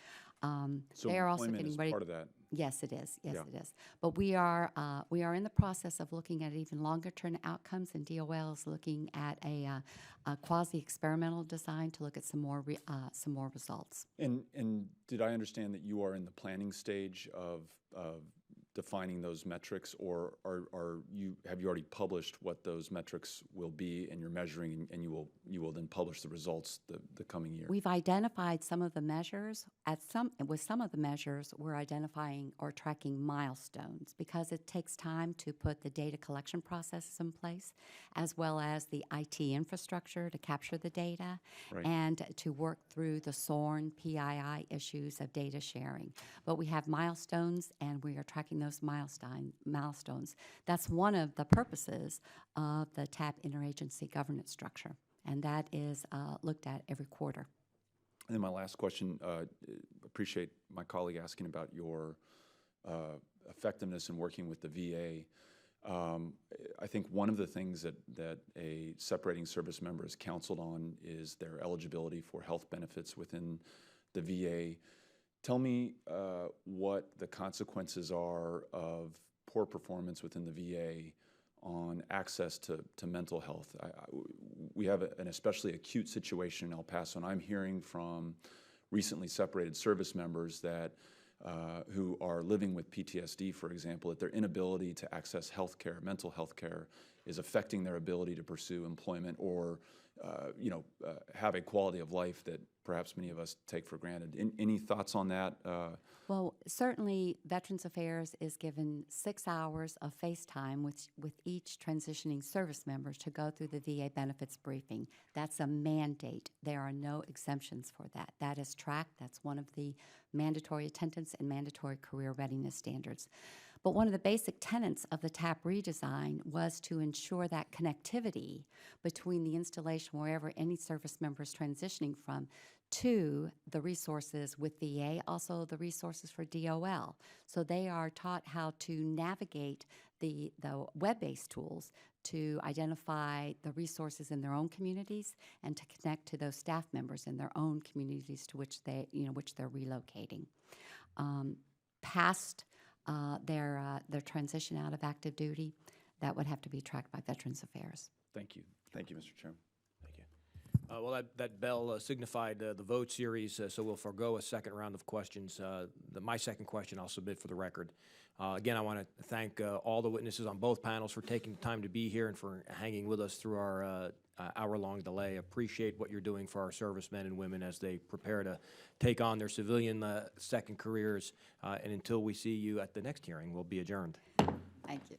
So they are also employment getting is ready. part of that. Yes, it is. Yes, Yeah. it is. But we are in the process of looking at even longer-term outcomes, and DOL is looking at a quasi-experimental design to look at some more results. And did I understand that you are in the planning stage of defining those metrics, or have you already published what those metrics will be, and you're measuring, and you will then publish the results the coming year? We've identified some of the measures. With some of the measures, we're identifying or tracking milestones because it takes time to put the data collection processes in place, as well as the IT infrastructure to capture the data, Right. and to work through the SORN, PII issues of data sharing. But we have milestones, and we are tracking those milestones. That's one of the purposes of the TAP interagency governance structure, and that is looked at every quarter. And then my last question, appreciate my colleague asking about your effectiveness in working with the VA. I think one of the things that a separating service member is counseled on is their eligibility for health benefits within the VA. Tell me what the consequences are of poor performance within the VA on access to mental health. We have an especially acute situation in El Paso, and I'm hearing from recently separated service members that who are living with PTSD, for example, that their inability to access health care, mental health care, is affecting their ability to pursue employment or have a quality of life that perhaps many of us take for granted. Any thoughts on that? Well, certainly Veterans Affairs is given 6 hours of face time with each transitioning service member to go through the VA benefits briefing. That's a mandate. There are no exemptions for that. That is tracked. That's one of the mandatory attendance and mandatory career readiness standards. But one of the basic tenets of the TAP redesign was to ensure that connectivity between the installation wherever any service member is transitioning from to the resources with VA, also the resources for DOL. So they are taught how to navigate the web-based tools to identify the resources in their own communities and to connect to those staff members in their own communities to which they're relocating. Past their transition out of active duty, that would have to be tracked by Veterans Affairs. Thank you. Thank you, Mr. Chairman. Thank you. Well, that bell signified the vote series, so we'll forego a second round of questions. My second question I'll submit for the record. Again, I want to thank all the witnesses on both panels for taking the time to be here and for hanging with us through our hour-long delay. Appreciate what you're doing for our servicemen and women as they prepare to take on their civilian second careers. And until we see you at the next hearing, we'll be adjourned. Thank you.